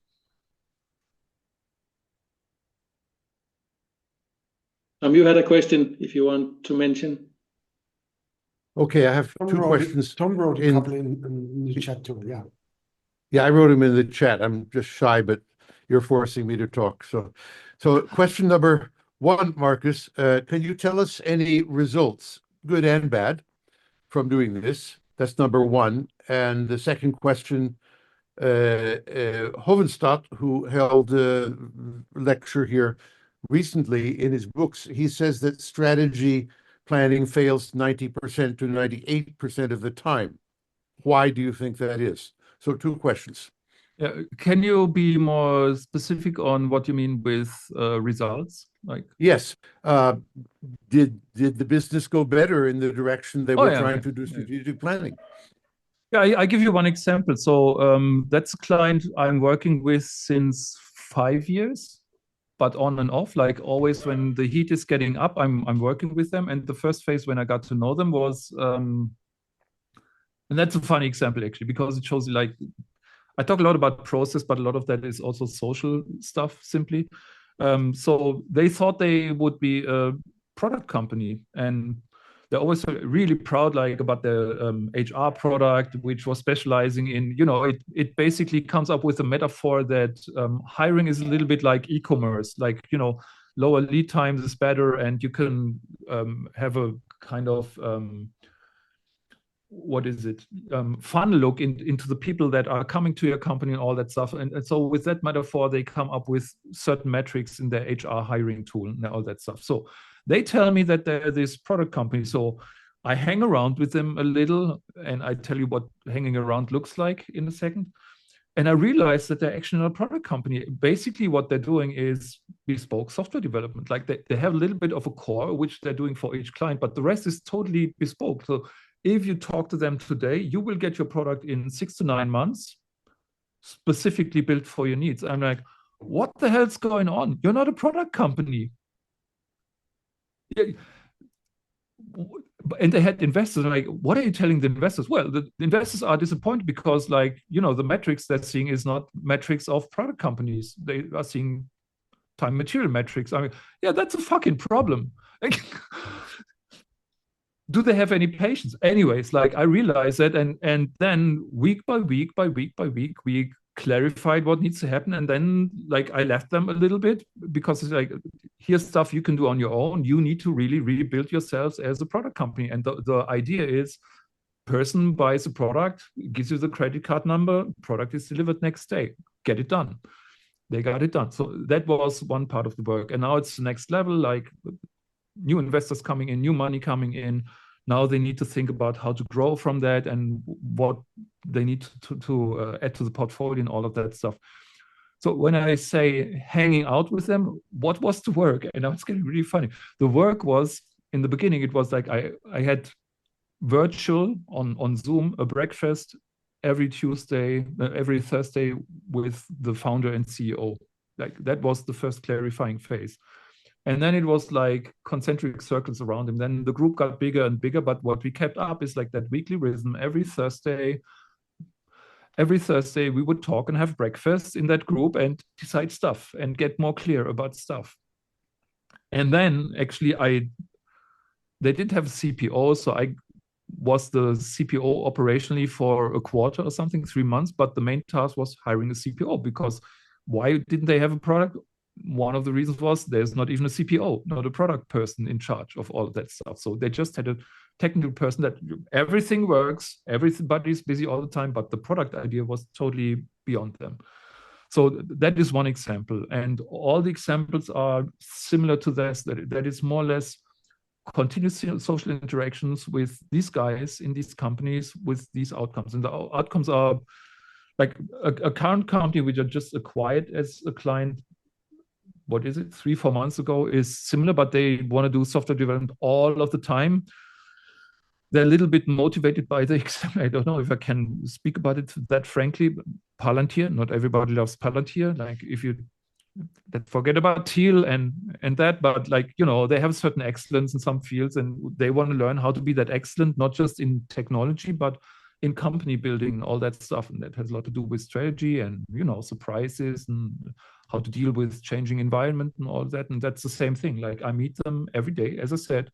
You had a question if you want to mention. Okay, I have two questions. Tom wrote a couple in the chat too, yeah. Yeah, I wrote them in the chat. I'm just shy, but you're forcing me to talk. So question number one, Markus, can you tell us any results, good and bad, from doing this? That's number one. And the second question, Hovenstad, who held a lecture here recently in his books, he says that strategy planning fails 90% to 98% of the time. Why do you think that is? So two questions. Can you be more specific on what you mean with results? Like, yes, did the business go better in the direction they were trying to do strategic planning? Yeah, I give you one example. So that's a client I'm working with since 5 years, but on and off. Like always, when the heat is getting up, I'm working with them. And the first phase when I got to know them was, and that's a funny example actually, because it shows you, like, I talk a lot about process, but a lot of that is also social stuff simply. So they thought they would be a product company, and they're always really proud, like, about the HR product, which was specializing in, it basically comes up with a metaphor that hiring is a little bit like e-commerce, like, lower lead times is better, and you can have a kind of fun look into the people that are coming to your company and all that stuff. And so with that metaphor, they come up with certain metrics in their HR hiring tool and all that stuff. So they tell me that they're this product company. So I hang around with them a little, and I tell you what hanging around looks like in a second. And I realized that they're actually not a product company. Basically, what they're doing is bespoke software development. Like they have a little bit of a core, which they're doing for each client, but the rest is totally bespoke. So if you talk to them today, you will get your product in 6 to 9 months, specifically built for your needs. I'm like, what the hell's going on? You're not a product company. and they had investors like, what are you telling the investors? Well, the investors are disappointed because, like, you know, the metrics they're seeing is not metrics of product companies. They are seeing time material metrics. I mean, yeah, that's a fucking problem. Do they have any patience? Anyways, like, I realized that, and then week by week, we clarified what needs to happen, and then, like, I left them a little bit because it's like, here's stuff you can do on your own. You need to really rebuild yourselves as a product company, and the idea is, person buys a product, gives you the credit card number, product is delivered next day. Get it done. They got it done. So that was one part of the work, and now it's the next level, like new investors coming in, new money coming in. Now they need to think about how to grow from that and what they need to add to the portfolio and all of that stuff. So when I say hanging out with them, what was the work? And now it's getting really funny. The work was, in the beginning, it was like I had virtual on Zoom, a breakfast every Tuesday, every Thursday with the founder and CEO. Like, that was the first clarifying phase. And then it was like concentric circles around him. Then the group got bigger and bigger, but what we kept up is like that weekly rhythm. Every Thursday we would talk and have breakfast in that group and decide stuff and get more clear about stuff. And then actually they did have a CPO, so I was the CPO operationally for a quarter or something, 3 months, but the main task was hiring a CPO, because why didn't they have a product? One of the reasons was there's not even a CPO, not a product person in charge of all of that stuff. So they just had a technical person that everything works, everybody's busy all the time, but the product idea was totally beyond them. So that is one example. And all the examples are similar to this, that is more or less continuous social interactions with these guys in these companies with these outcomes. And the outcomes are like a current company which I just acquired as a client, what is it, 3-4 months ago, is similar, but they want to do software development all of the time. They're a little bit motivated by the exam. I don't know if I can speak about it that frankly. Palantir, not everybody loves Palantir. Like, if you forget about Thiel and that, but like, you know, they have a certain excellence in some fields, and they want to learn how to be that excellent, not just in technology, but in company building and all that stuff. And that has a lot to do with strategy and, you know, surprises and how to deal with changing environment and all that. And that's the same thing. Like, I meet them every day. As I said,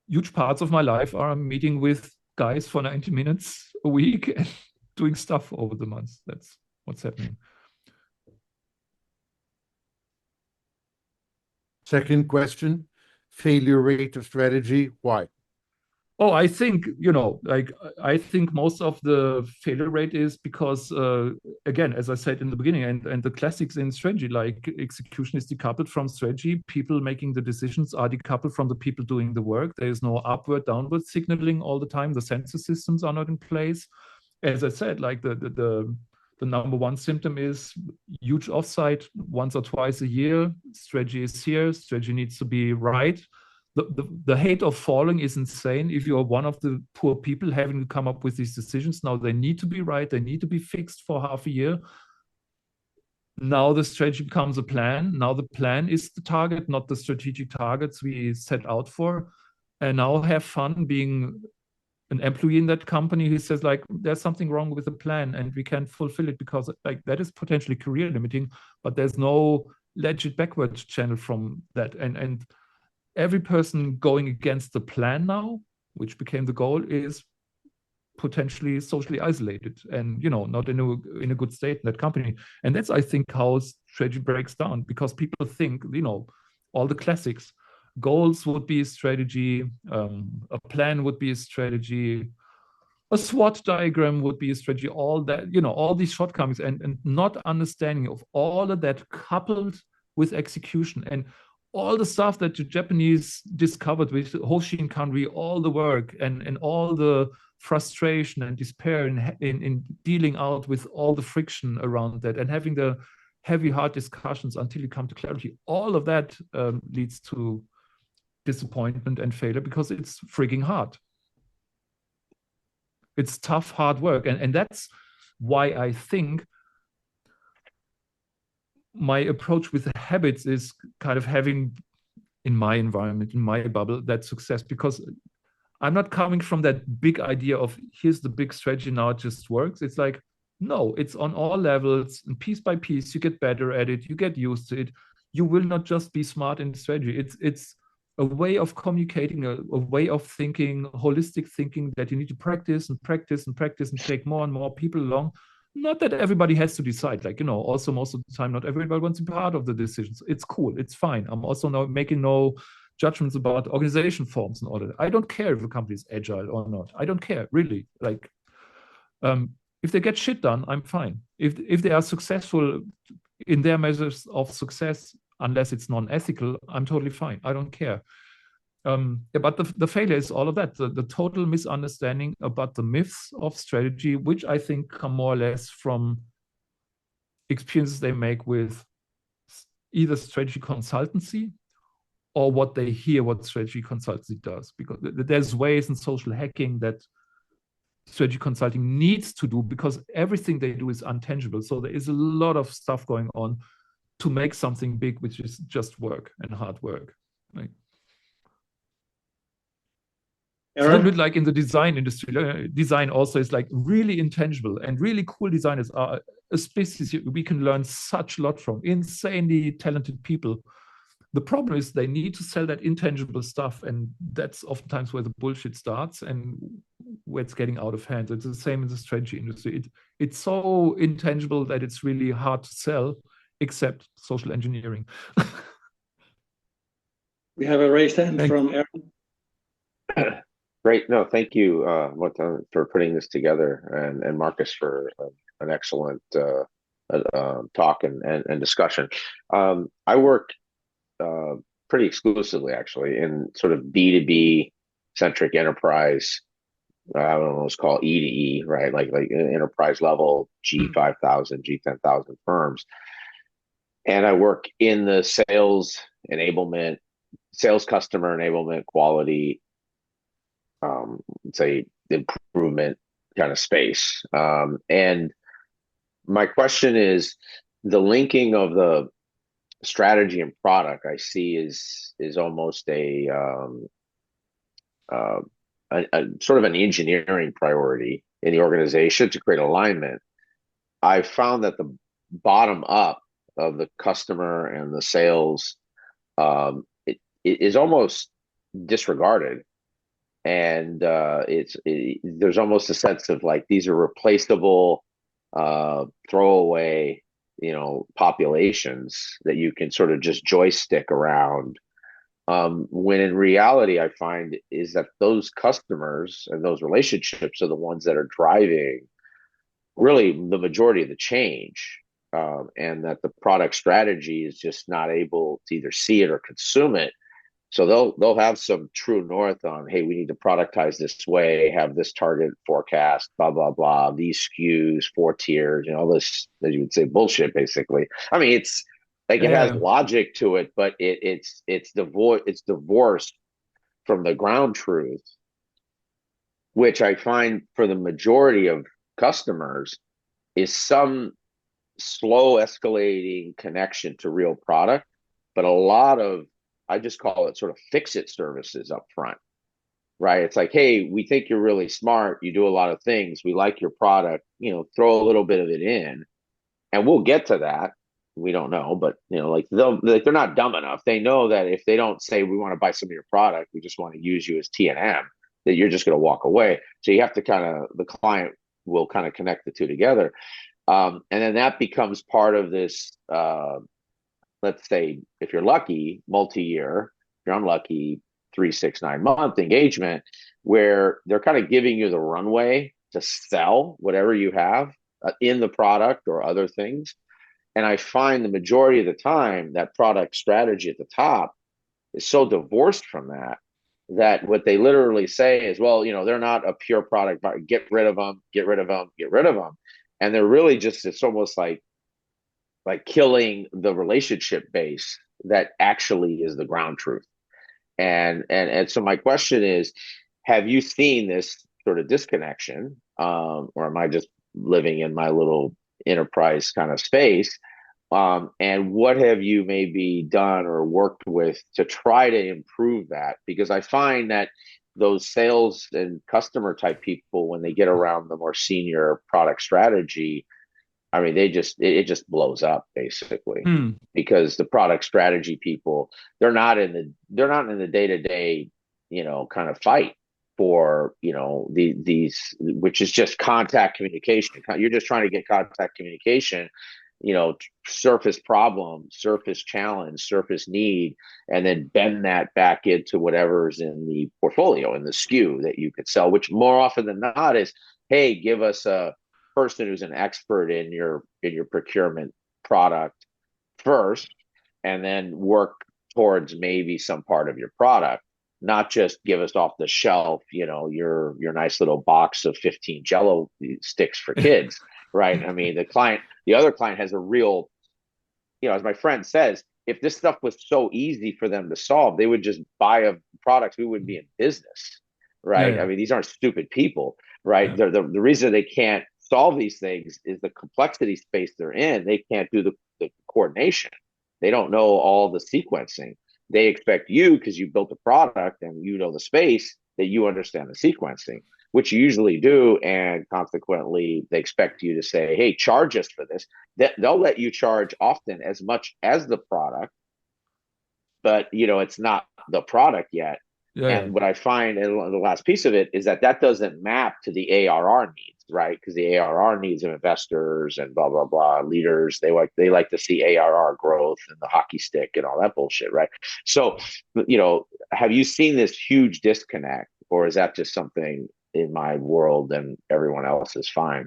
huge parts of my life are meeting with guys for 90 minutes a week and doing stuff over the months. That's what's happening. Second question, failure rate of strategy, why? Oh, I think, you know, like, I think most of the failure rate is because, again, as I said in the beginning, and the classics in strategy, like execution is decoupled from strategy. People making the decisions are decoupled from the people doing the work. There is no upward, downward signaling all the time. The sensor systems are not in place. As I said, like the number one symptom is huge offsite once or twice a year. Strategy is here. Strategy needs to be right. The hate of falling is insane. If you're one of the poor people having to come up with these decisions, now they need to be right. They need to be fixed for half a year. Now the strategy becomes a plan. Now the plan is the target, not the strategic targets we set out for. And now have fun being an employee in that company who says, like, there's something wrong with the plan and we can't fulfill it because, like, that is potentially career limiting, but there's no legit backwards channel from that. And every person going against the plan now, which became the goal, is potentially socially isolated and, you know, not in a good state in that company. And that's, I think, how strategy breaks down, because people think, you know, all the classics, goals would be a strategy, a plan would be a strategy, a SWOT diagram would be a strategy, all that, you know, all these shortcomings, and not understanding of all of that coupled with execution and all the stuff that the Japanese discovered with Hoshin Kanri, all the work and all the frustration and despair in dealing out with all the friction around that and having the heavy hard discussions until you come to clarity. All of that leads to disappointment and failure because it's frigging hard. It's tough, hard work. And that's why I think my approach with the habits is kind of having in my environment, in my bubble, that's success, because I'm not coming from that big idea of here's the big strategy, now it just works. It's like, no, it's on all levels, and piece by piece, you get better at it, you get used to it. You will not just be smart in strategy. It's a way of communicating, a way of thinking, holistic thinking, that you need to practice and practice and practice and take more and more people along. Not that everybody has to decide, like, also most of the time, not everybody wants to be part of the decisions. It's cool, it's fine. I'm also not making no judgments about organization forms and all that. I don't care if a company is agile or not. I don't care, really. Like, if they get shit done, I'm fine. If they are successful in their measures of success, unless it's non-ethical, I'm totally fine. I don't care. But the failure is all of that, the total misunderstanding about the myths of strategy, which I think come more or less from experiences they make with either strategy consultancy or what they hear what strategy consultancy does. Because there's ways in social hacking that strategy consulting needs to do, because everything they do is untangible. So there is a lot of stuff going on to make something big, which is just work and hard work. Right? It's a little bit like in the design industry. Design also is like really intangible, and really cool designers are a species we can learn such a lot from. Insanely talented people. The problem is they need to sell that intangible stuff, and that's oftentimes where the bullshit starts and where it's getting out of hand. It's the same in the strategy industry. It's so intangible that it's really hard to sell, except social engineering. We have a raised hand from Aaron. Great. No, thank you, Morten, for putting this together, and Markus for an excellent talk and discussion. I work pretty exclusively, actually, in sort of B2B centric enterprise. I don't know, it's called E to E, right? Like enterprise level G5000, G10,000 firms. And I work in the sales enablement, sales customer enablement, quality, say improvement kind of space. And my question is, the linking of the strategy and product I see is almost a sort of an engineering priority in the organization to create alignment. I found that the bottom up of the customer and the sales it is almost disregarded, and there's almost a sense of like these are replaceable throwaway populations that you can sort of just joystick around, when in reality I find is that those customers and those relationships are the ones that are driving really the majority of the change, and that the product strategy is just not able to either see it or consume it. So they'll have some true north on, hey, we need to productize this way, have this target forecast, blah blah blah, these SKUs, 4 tiers, all this, as you would say, bullshit. Basically, I mean, it's like it has logic to it, but it's divorced from the ground truth, which I find for the majority of customers is some slow escalating connection to real product, but a lot of, I just call it sort of fix-it services up front, right? It's like, hey, we think you're really smart. You do a lot of things. We like your product, throw a little bit of it in, and we'll get to that. We don't know, but they're not dumb enough. They know that if they don't say, we want to buy some of your product, we just want to use you as T&M, that you're just going to walk away. So you have to the client will kind of connect the two together. And then that becomes part of this, let's say, if you're lucky, multi-year, if you're unlucky, 3, 6, 9 month engagement, where they're kind of giving you the runway to sell whatever you have in the product or other things. And I find the majority of the time that product strategy at the top is so divorced from that what they literally say is, well, they're not a pure product, but get rid of them, get rid of them, get rid of them. And they're really just, it's almost like killing the relationship base that actually is the ground truth. And so my question is, have you seen this sort of disconnection, or am I just living in my little enterprise kind of space, And what have you maybe done or worked with to try to improve that? Because I find that those sales and customer type people, when they get around the more senior product strategy, I mean, it just blows up basically, because the product strategy people, they're not in the day-to-day, kind of fight for, these, which is just contact communication. You're just trying to get contact communication, surface problem, surface challenge, surface need, and then bend that back into whatever's in the portfolio, in the SKU that you could sell, which more often than not is, hey, give us a person who's an expert in your procurement product first, and then work towards maybe some part of your product, not just give us off the shelf, your nice little box of 15 Jello sticks for kids, right? I mean, the other client has a real, as my friend says, if this stuff was so easy for them to solve, they would just buy a product. We wouldn't be in business, right? Yeah. I mean, these aren't stupid people, right? Yeah. The reason they can't solve these things is the complexity space they're in. They can't do the coordination. They don't know all the sequencing. They expect you, because you built the product and you know the space, that you understand the sequencing, which you usually do. And consequently, they expect you to say, hey, charge us for this. They'll let you charge often as much as the product, but it's not the product yet. And what I find in the last piece of it is that doesn't map to the ARR needs, right? Because the ARR needs of investors and blah, blah, blah, leaders, they like to see ARR growth and the hockey stick and all that bullshit, right? So, have you seen this huge disconnect, or is that just something in my world and everyone else is fine?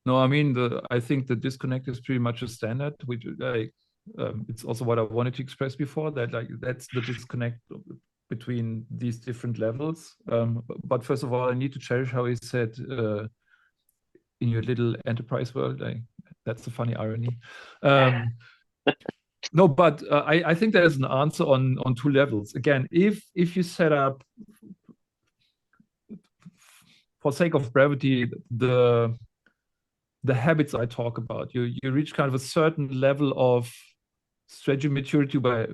No, I mean, I think the disconnect is pretty much a standard, which it's also what I wanted to express before, that that's the disconnect between these different levels. But first of all, I need to cherish how he said, in your little enterprise world, that's a funny irony. No, but I think there's an answer on two levels. Again, if you set up, for sake of brevity, the habits I talk about, you reach kind of a certain level of strategy maturity by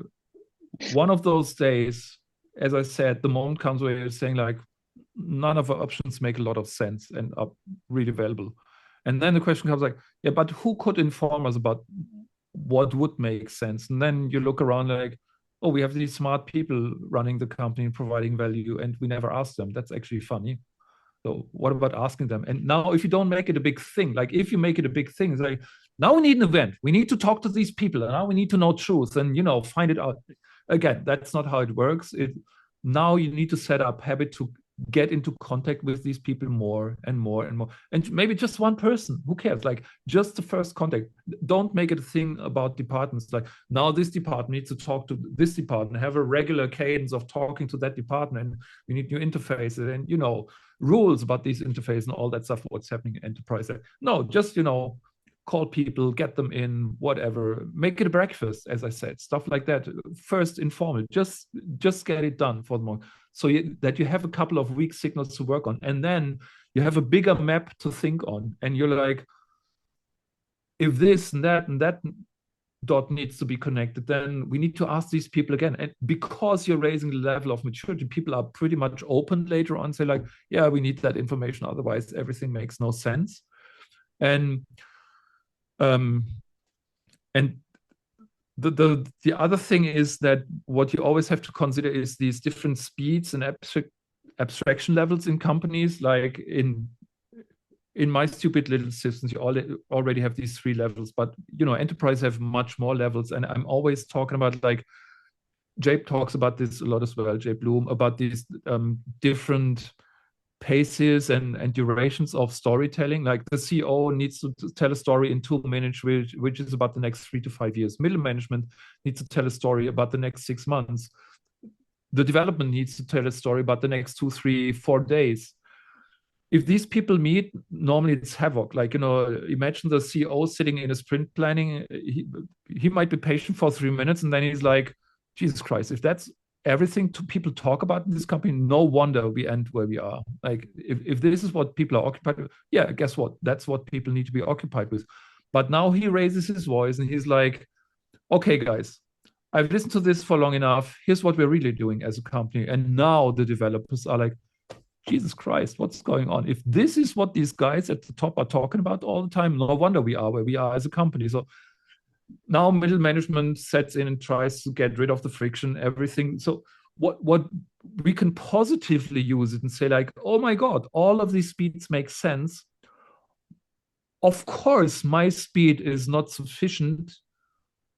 one of those days. As I said, the moment comes where you're saying like, none of our options make a lot of sense and are really valuable. And then the question comes like, yeah, but who could inform us about what would make sense? And then you look around like, oh, we have these smart people running the company and providing value, and we never ask them. That's actually funny. So what about asking them? And now if you don't make it a big thing, like if you make it a big thing, it's like, now we need an event. We need to talk to these people, and now we need to know truth and, find it out. Again, that's not how it works. Now you need to set up habit to get into contact with these people more and more and more. And maybe just one person, who cares? Like just the first contact. Don't make it a thing about departments. Like now this department needs to talk to this department, have a regular cadence of talking to that department. And we need new interfaces and, rules about these interfaces and all that stuff, what's happening in enterprise. No, just, call people, get them in, whatever, make it a breakfast, as I said, stuff like that. First, informal, just get it done for the moment, so that you have a couple of weak signals to work on, and then you have a bigger map to think on, and you're like, if this and that dot needs to be connected, then we need to ask these people again. And because you're raising the level of maturity, people are pretty much open later on, say like, yeah, we need that information, otherwise everything makes no sense. And the other thing is that what you always have to consider is these different speeds and abstraction levels in companies. Like in my stupid little systems, you already have these 3 levels, but enterprise have much more levels. And I'm always talking about, like, Jabe talks about this a lot as well, Jabe Bloom, about these different paces and durations of storytelling. Like the CEO needs to tell a story in 2 minutes, which is about the next 3 to 5 years. Middle management needs to tell a story about the next 6 months. The development needs to tell a story about the next 2, 3, 4 days. If these people meet, normally it's havoc. Like, imagine the CEO sitting in a sprint planning. He might be patient for 3 minutes, and then he's like, Jesus Christ, if that's everything people talk about in this company, no wonder we end where we are. Like, if this is what people are occupied with, yeah, guess what? That's what people need to be occupied with. But now he raises his voice and he's like, okay, guys, I've listened to this for long enough. Here's what we're really doing as a company. And now the developers are like, Jesus Christ, what's going on? If this is what these guys at the top are talking about all the time, no wonder we are where we are as a company. So now middle management sets in and tries to get rid of the friction, everything. So what we can positively use it and say like, oh my God, all of these speeds make sense. Of course, my speed is not sufficient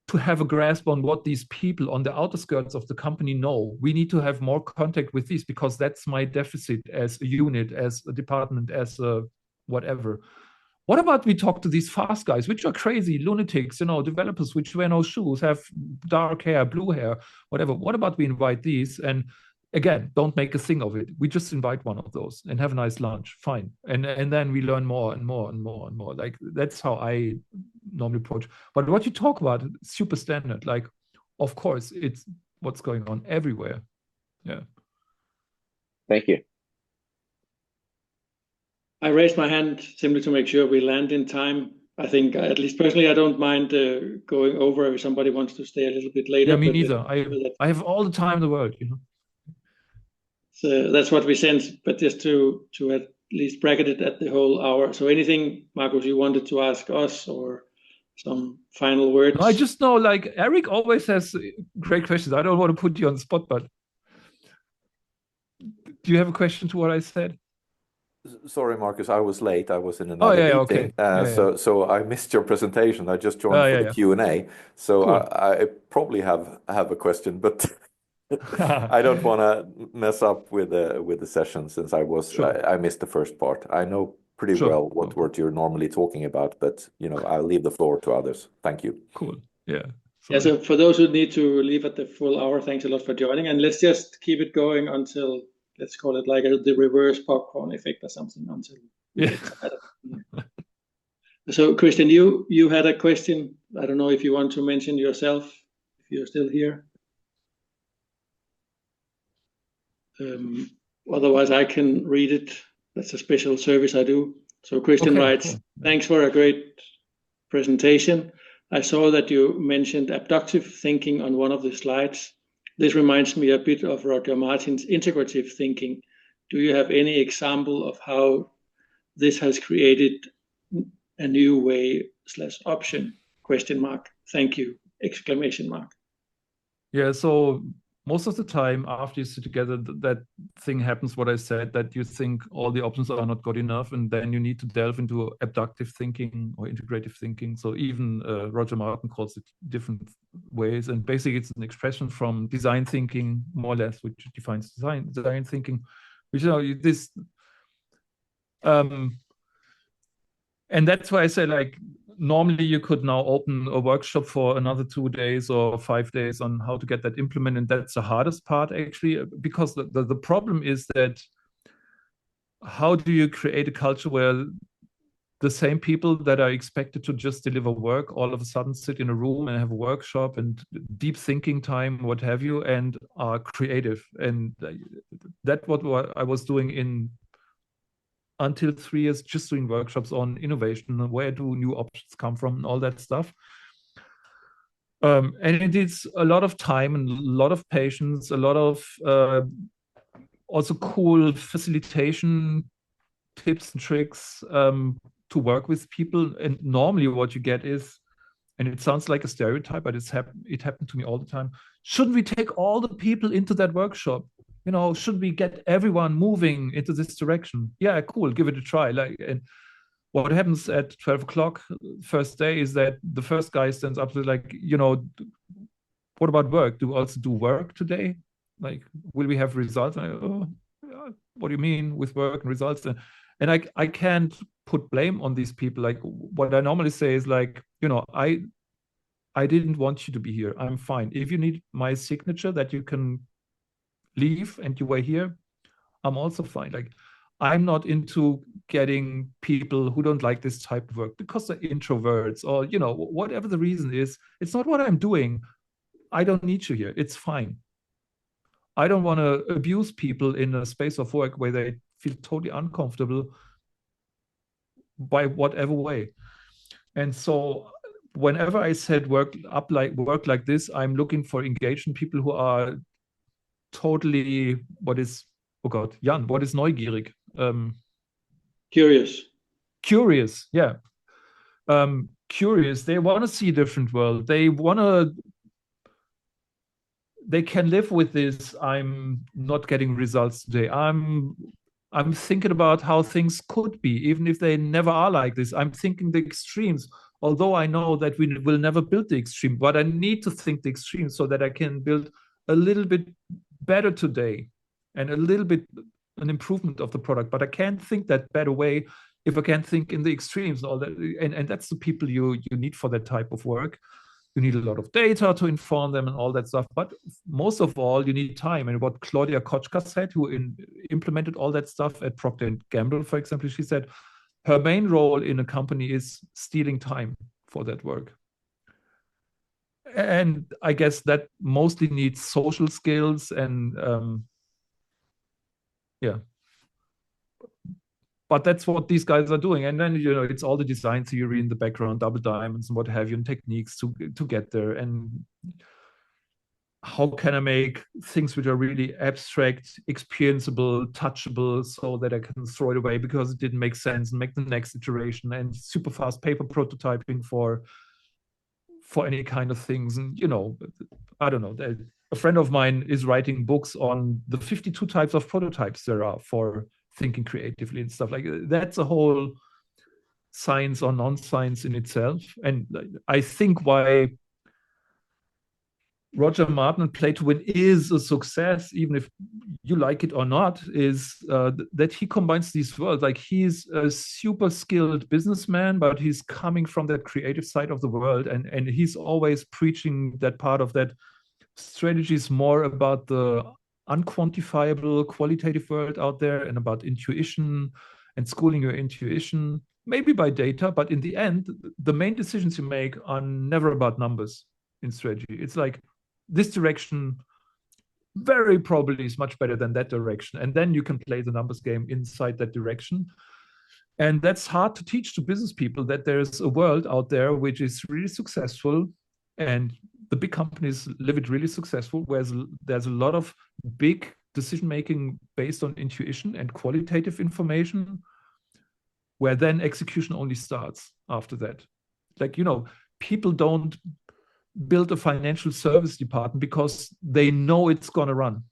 to have a grasp on what these people on the outer skirts of the company know. We need to have more contact with these because that's my deficit as a unit, as a department, as a whatever. What about we talk to these fast guys, which are crazy lunatics, developers which wear no shoes, have dark hair, blue hair, whatever. What about we invite these? And again, don't make a thing of it. We just invite one of those and have a nice lunch. Fine. And then we learn more and more and more and more. Like that's how I normally approach. But what you talk about, super standard. Like, of course, it's what's going on everywhere. Yeah. Thank you. I raised my hand simply to make sure we land in time. I think, at least personally, I don't mind going over if somebody wants to stay a little bit later. Yeah, me neither. I have all the time in the world, So that's what we sense, but just to at least bracket it at the whole hour. So anything, Markus, you wanted to ask us or some final words? No, I just know, like, Eric always has great questions. I don't want to put you on the spot, but do you have a question to what I said? Sorry, Markus, I was late. I was in another meeting. Okay. So I missed your presentation. I just joined for the Q&A. So cool. I probably have a question, but I don't want to mess up with the session since I missed the first part. I know pretty well what you're normally talking about, but I'll leave the floor to others. Thank you. Cool. Yeah. Yeah, so for those who need to leave at the full hour, thanks a lot for joining. And let's just keep it going until, let's call it like the reverse popcorn effect or something until. Yeah. So Christian, you had a question. I don't know if you want to mention yourself, if you're still here. Otherwise, I can read it. That's a special service I do. So Christian writes, cool. Thanks for a great presentation. I saw that you mentioned abductive thinking on one of the slides. This reminds me a bit of Roger Martin's integrative thinking. Do you have any example of how this has created a new way / option? ? Thank you! ! Yeah, so most of the time after you sit together, that thing happens, what I said, that you think all the options are not good enough, and then you need to delve into abductive thinking or integrative thinking. So even Roger Martin calls it different ways. And basically it's an expression from design thinking, more or less, which defines design thinking, which, this, and that's why I say, like, normally you could now open a workshop for another 2 days or 5 days on how to get that implemented. And that's the hardest part, actually, because the problem is that how do you create a culture where the same people that are expected to just deliver work all of a sudden sit in a room and have a workshop and deep thinking time, what have you, and are creative? And that's what I was doing until 3 years, just doing workshops on innovation and where do new options come from and all that stuff. And it is a lot of time and a lot of patience, a lot of also cool facilitation tips and tricks to work with people. And normally what you get is, and it sounds like a stereotype, but it happened to me all the time. Shouldn't we take all the people into that workshop? Should we get everyone moving into this direction? Yeah, cool, give it a try. And what happens at 12 o'clock first day is that the first guy stands up to like, what about work? Do we also do work today? Like, will we have results? What do you mean with work and results? And I can't put blame on these people. Like, what I normally say is like, I didn't want you to be here. I'm fine. If you need my signature that you can leave and you were here, I'm also fine. Like, I'm not into getting people who don't like this type of work because they're introverts or, whatever the reason is. It's not what I'm doing. I don't need you here. It's fine. I don't want to abuse people in a space of work where they feel totally uncomfortable by whatever way. And so whenever I said work like this, I'm looking for engaged people who are totally, Jan, what is neugierig? Curious. Curious, yeah. Curious. They want to see a different world. They can live with this. I'm not getting results today. I'm thinking about how things could be, even if they never are like this. I'm thinking the extremes, although I know that we will never build the extreme, but I need to think the extreme so that I can build a little bit better today and a little bit an improvement of the product. But I can't think that better way if I can't think in the extremes and all that. And that's the people you need for that type of work. You need a lot of data to inform them and all that stuff. But most of all, you need time. And what Claudia Kochka said, who implemented all that stuff at Procter & Gamble, for example, she said her main role in a company is stealing time for that work. And I guess that mostly needs social skills and yeah. But that's what these guys are doing. And then, it's all the design theory in the background, double diamonds and what have you, and techniques to get there. And how can I make things which are really abstract, experienceable, touchable, so that I can throw it away because it didn't make sense, and make the next iteration, and super fast paper prototyping for any kind of things. And, I don't know. A friend of mine is writing books on the 52 types of prototypes there are for thinking creatively and stuff like that. That's a whole science or non-science in itself. And I think why Roger Martin and Play to Win is a success, even if you like it or not, is that he combines these worlds. Like, he's a super skilled businessman, but he's coming from that creative side of the world. And he's always preaching that part of that strategy is more about the unquantifiable qualitative world out there and about intuition and schooling your intuition, maybe by data, but in the end, the main decisions you make are never about numbers in strategy. It's like, this direction very probably is much better than that direction. And then you can play the numbers game inside that direction. And that's hard to teach to business people, that there's a world out there which is really successful, and the big companies live it really successful, whereas there's a lot of big decision-making based on intuition and qualitative information, where then execution only starts after that. Like, people don't build a financial service department because they know it's going to run.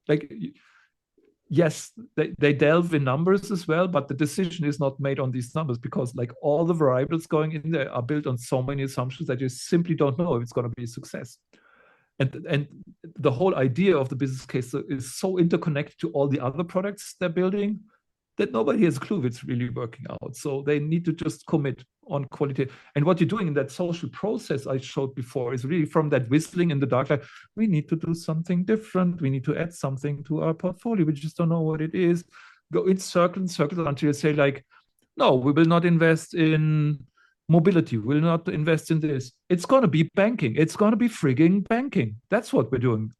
Like, yes, they delve in numbers as well, but the decision is not made on these numbers, because like all the variables going in there are built on so many assumptions that you simply don't know if it's going to be a success. And the whole idea of the business case is so interconnected to all the other products they're building that nobody has a clue if it's really working out. So they need to just commit on quality. And what you're doing in that social process I showed before is really from that whistling in the dark, like, we need to do something different. We need to add something to our portfolio. We just don't know what it is. Go in circles until you say, like, no, we will not invest in mobility. We will not invest in this. It's going to be banking. It's going to be frigging banking. That's what we're doing.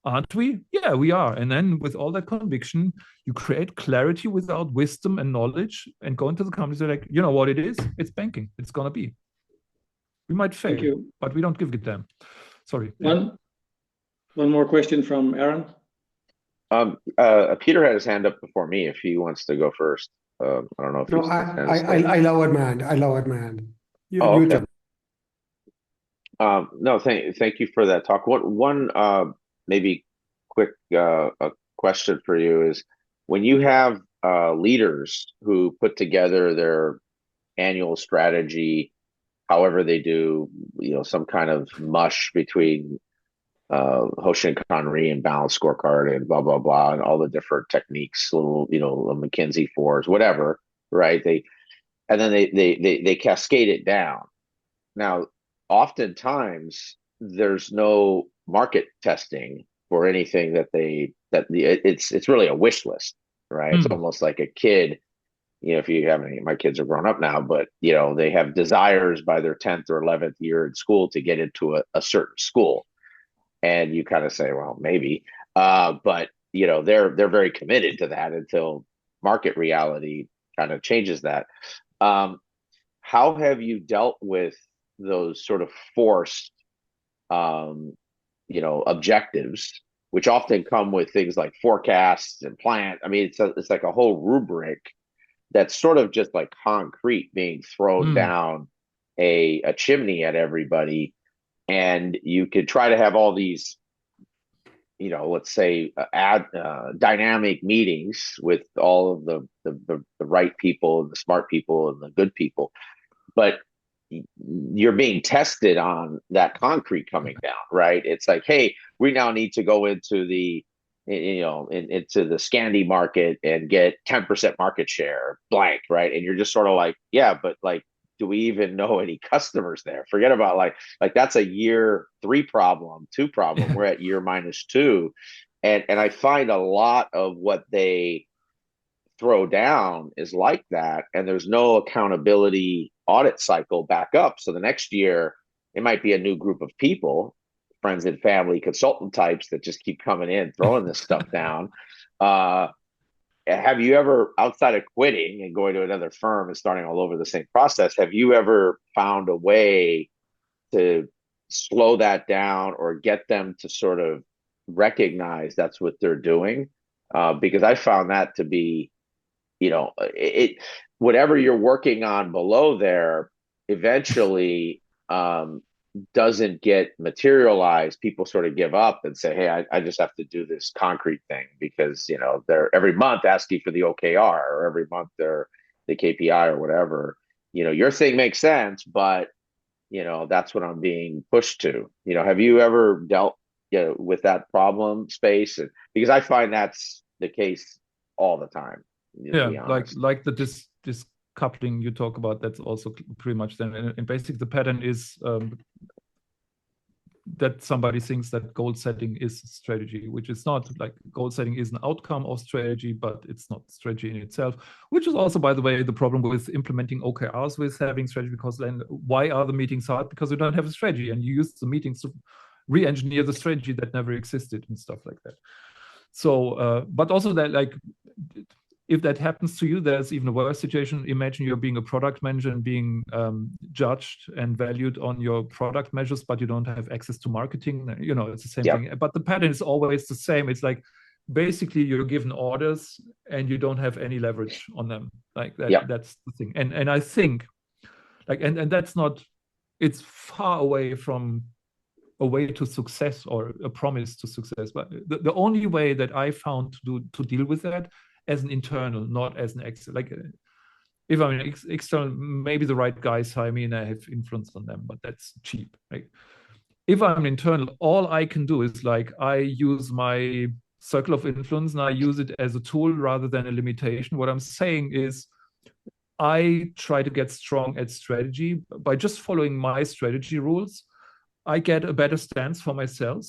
Aren't we? Yeah, we are. And then with all that conviction, you create clarity without wisdom and knowledge, and go into the companies, like, you know what it is? It's banking. It's going to be. We might fail, but we don't give a damn. Sorry. One more question from Aaron. Peter had his hand up before me if he wants to go first. I don't know if No, I lowered my hand. I lowered my hand. Okay. No, thank you for that talk. One maybe quick question for you is, when you have leaders who put together their annual strategy, however they do, some kind of mush between Hoshin Kanri and balanced scorecard and blah blah blah and all the different techniques, little McKinsey fours, whatever, right? They cascade it down. Now, oftentimes there's no market testing for anything it's really a wish list, right? It's almost like a kid. If you have any, my kids are grown up now, but they have desires by their 10th or 11th year in school to get into a certain school. And you kind of say, well, maybe, but they're very committed to that until market reality kind of changes that. how have you dealt with those sort of forced, objectives, which often come with things like forecasts and plans? I mean, it's like a whole rubric that's sort of just like concrete being thrown down a chimney at everybody, and you could try to have all these, let's say, dynamic meetings with all of the right people and the smart people and the good people, but you're being tested on that concrete coming down, right? It's like, hey, we now need to go into the into the Scandi market and get 10% market share blank, right? And you're just sort of like, yeah, but like, do we even know any customers there? Forget about like that's a year 3 problem, 2 problem. We're at year -2. And I find a lot of what they throw down is like that. And there's no accountability audit cycle back up. So the next year, it might be a new group of people, friends and family, consultant types that just keep coming in, throwing this stuff down. Have you ever, outside of quitting and going to another firm and starting all over the same process, have you ever found a way to slow that down or get them to sort of recognize that's what they're doing? Because I found that to be, whatever you're working on below there, eventually doesn't get materialized. People sort of give up and say, hey, I just have to do this concrete thing because, they're every month asking for the OKR, or every month they're the KPI or whatever. Your thing makes sense, but, that's what I'm being pushed to. Have you ever dealt with that problem space? And because I find that's the case all the time. Yeah, like this coupling you talk about, that's also pretty much then. And basically the pattern is that somebody thinks that goal setting is strategy, which is not. Like, goal setting is an outcome of strategy, but it's not strategy in itself, which is also, by the way, the problem with implementing OKRs with having strategy, because then why are the meetings hard? Because you don't have a strategy and you use the meetings to re-engineer the strategy that never existed and stuff like that. So, but also that, like, if that happens to you, there's even a worse situation. Imagine you're being a product manager and being judged and valued on your product measures, but you don't have access to marketing. It's the same thing. But the pattern is always the same. It's like, basically, you're given orders and you don't have any leverage on them. Like that. That's the thing. And I think, like, and that's not. It's far away from a way to success or a promise to success. But the only way that I found to deal with that, as an internal, not as an external. Like, if I'm an external, maybe the right guys hire me and I have influence on them, but that's cheap. Like, if I'm internal, all I can do is, like, I use my circle of influence and I use it as a tool rather than a limitation. What I'm saying is, I try to get strong at strategy by just following my strategy rules. I get a better stance for myself.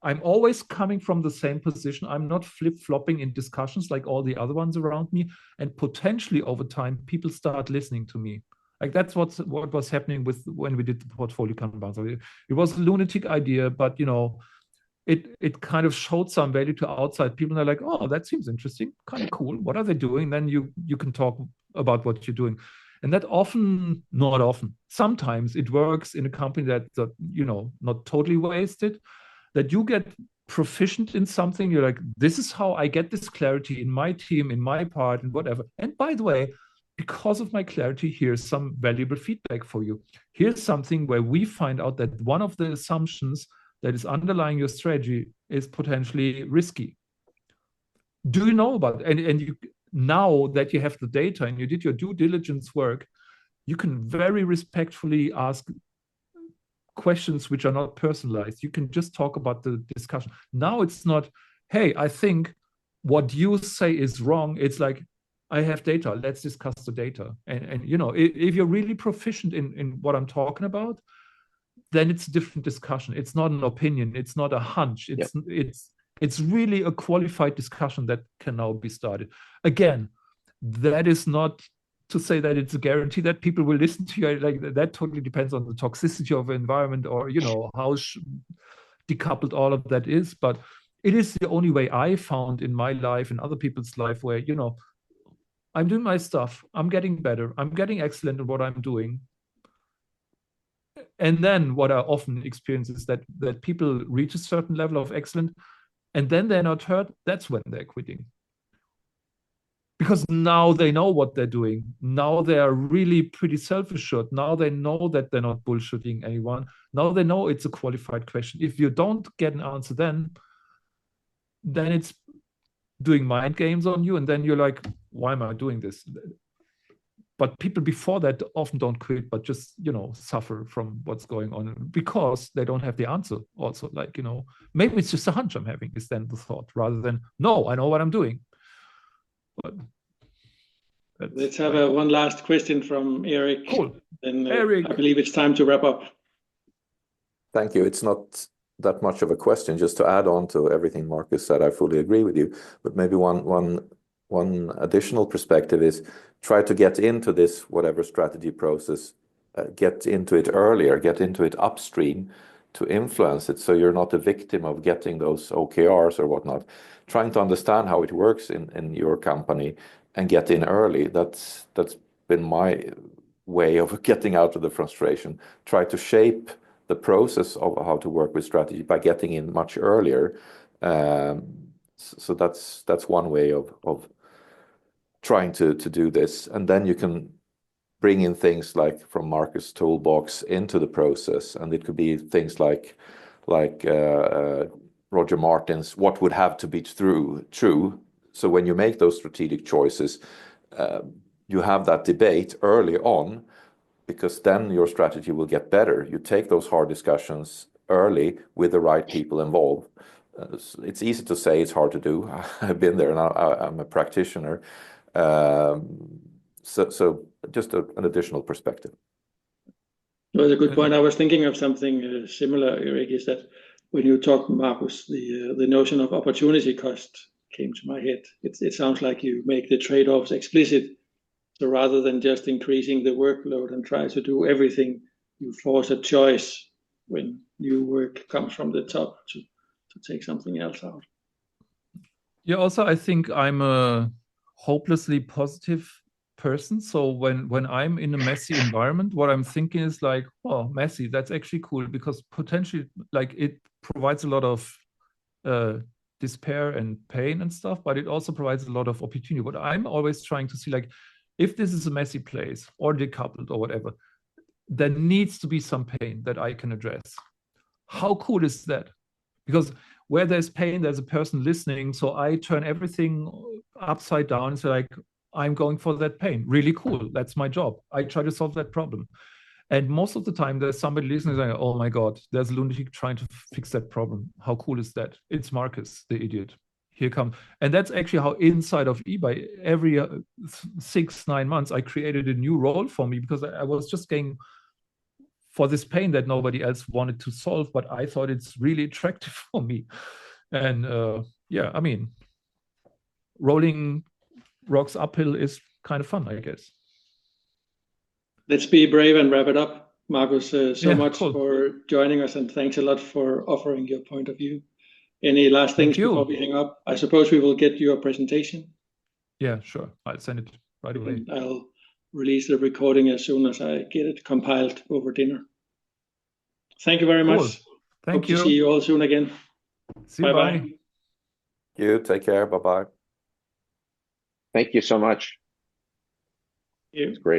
I'm always coming from the same position. I'm not flip-flopping in discussions like all the other ones around me. And potentially over time, people start listening to me. Like, that's what was happening when we did the portfolio Kanban. So it was a lunatic idea, but it kind of showed some value to outside people. And they're like, oh, that seems interesting, kind of cool. What are they doing? Then you can talk about what you're doing. And that not often, sometimes it works in a company that's not totally wasted. That you get proficient in something, you're like, this is how I get this clarity in my team, in my part, and whatever. And by the way, because of my clarity, here's some valuable feedback for you. Here's something where we find out that one of the assumptions that is underlying your strategy is potentially risky. Do you know about it? And you, now that you have the data and you did your due diligence work, you can very respectfully ask questions which are not personalized. You can just talk about the discussion. Now it's not, hey, I think what you say is wrong. It's like, I have data. Let's discuss the data. And if you're really proficient in what I'm talking about, then it's a different discussion. It's not an opinion. It's not a hunch. It's really a qualified discussion that can now be started. Again, that is not to say that it's a guarantee that people will listen to you. Like, that totally depends on the toxicity of the environment, or how decoupled all of that is. But it is the only way I found in my life and other people's life where I'm doing my stuff. I'm getting better. I'm getting excellent at what I'm doing. And then what I often experience is that people reach a certain level of excellence, and then they're not heard. That's when they're quitting. Because now they know what they're doing. Now they are really pretty self-assured. Now they know that they're not bullshitting anyone. Now they know it's a qualified question. If you don't get an answer then it's doing mind games on you. And then you're like, why am I doing this? But people before that often don't quit, but just, suffer from what's going on because they don't have the answer. Also, like, maybe it's just a hunch I'm having is then the thought rather than, no, I know what I'm doing. But let's have one last question from Eric. Cool. Then Eric. I believe it's time to wrap up. Thank you. It's not that much of a question. Just to add on to everything Markus said, I fully agree with you. But maybe one additional perspective is try to get into this whatever strategy process, get into it earlier, get into it upstream to influence it, so you're not a victim of getting those OKRs or whatnot. Trying to understand how it works in your company and get in early. That's been my way of getting out of the frustration. Try to shape the process of how to work with strategy by getting in much earlier. So that's one way of trying to do this, and then you can bring in things like from Markus' toolbox into the process, and it could be things like Roger Martin's "What would have to be true." So when you make those strategic choices, you have that debate early on, because then your strategy will get better. You take those hard discussions early with the right people involved. It's easy to say, it's hard to do. I've been there, and I'm a practitioner. So just an additional perspective. Well, a good point. I was thinking of something similar, Eric, is that when you talk, Markus, the notion of opportunity cost came to my head. It sounds like you make the trade-offs explicit. So rather than just increasing the workload and try to do everything, you force a choice when new work comes from the top to take something else out. Yeah, also, I think I'm a hopelessly positive person. So when I'm in a messy environment, what I'm thinking is like, oh, messy, that's actually cool, because potentially like it provides a lot of despair and pain and stuff, but it also provides a lot of opportunity. But I'm always trying to see, like, if this is a messy place or decoupled or whatever, there needs to be some pain that I can address. How cool is that? Because where there's pain, there's a person listening. So I turn everything upside down and say, like, I'm going for that pain. Really cool. That's my job. I try to solve that problem. And most of the time, there's somebody listening saying, oh my God, there's a lunatic trying to fix that problem. How cool is that? It's Markus, the idiot. Here comes. And that's actually how inside of eBay, every 6-9 months, I created a new role for me, because I was just getting for this pain that nobody else wanted to solve, but I thought it's really attractive for me. And yeah, I mean, rolling rocks uphill is kind of fun, I guess. Let's be brave and wrap it up. Markus, so much cool. for joining us, and thanks a lot for offering your point of view. Any last things before we hang up? I suppose we will get your presentation. Yeah, sure. I'll send it right away. And I'll release the recording as soon as I get it compiled over dinner. Thank you very much. Thank you. Hope to see you all soon again. See you. Bye. Thank you. Take care. Bye-bye. Thank you so much. Yeah. It's great.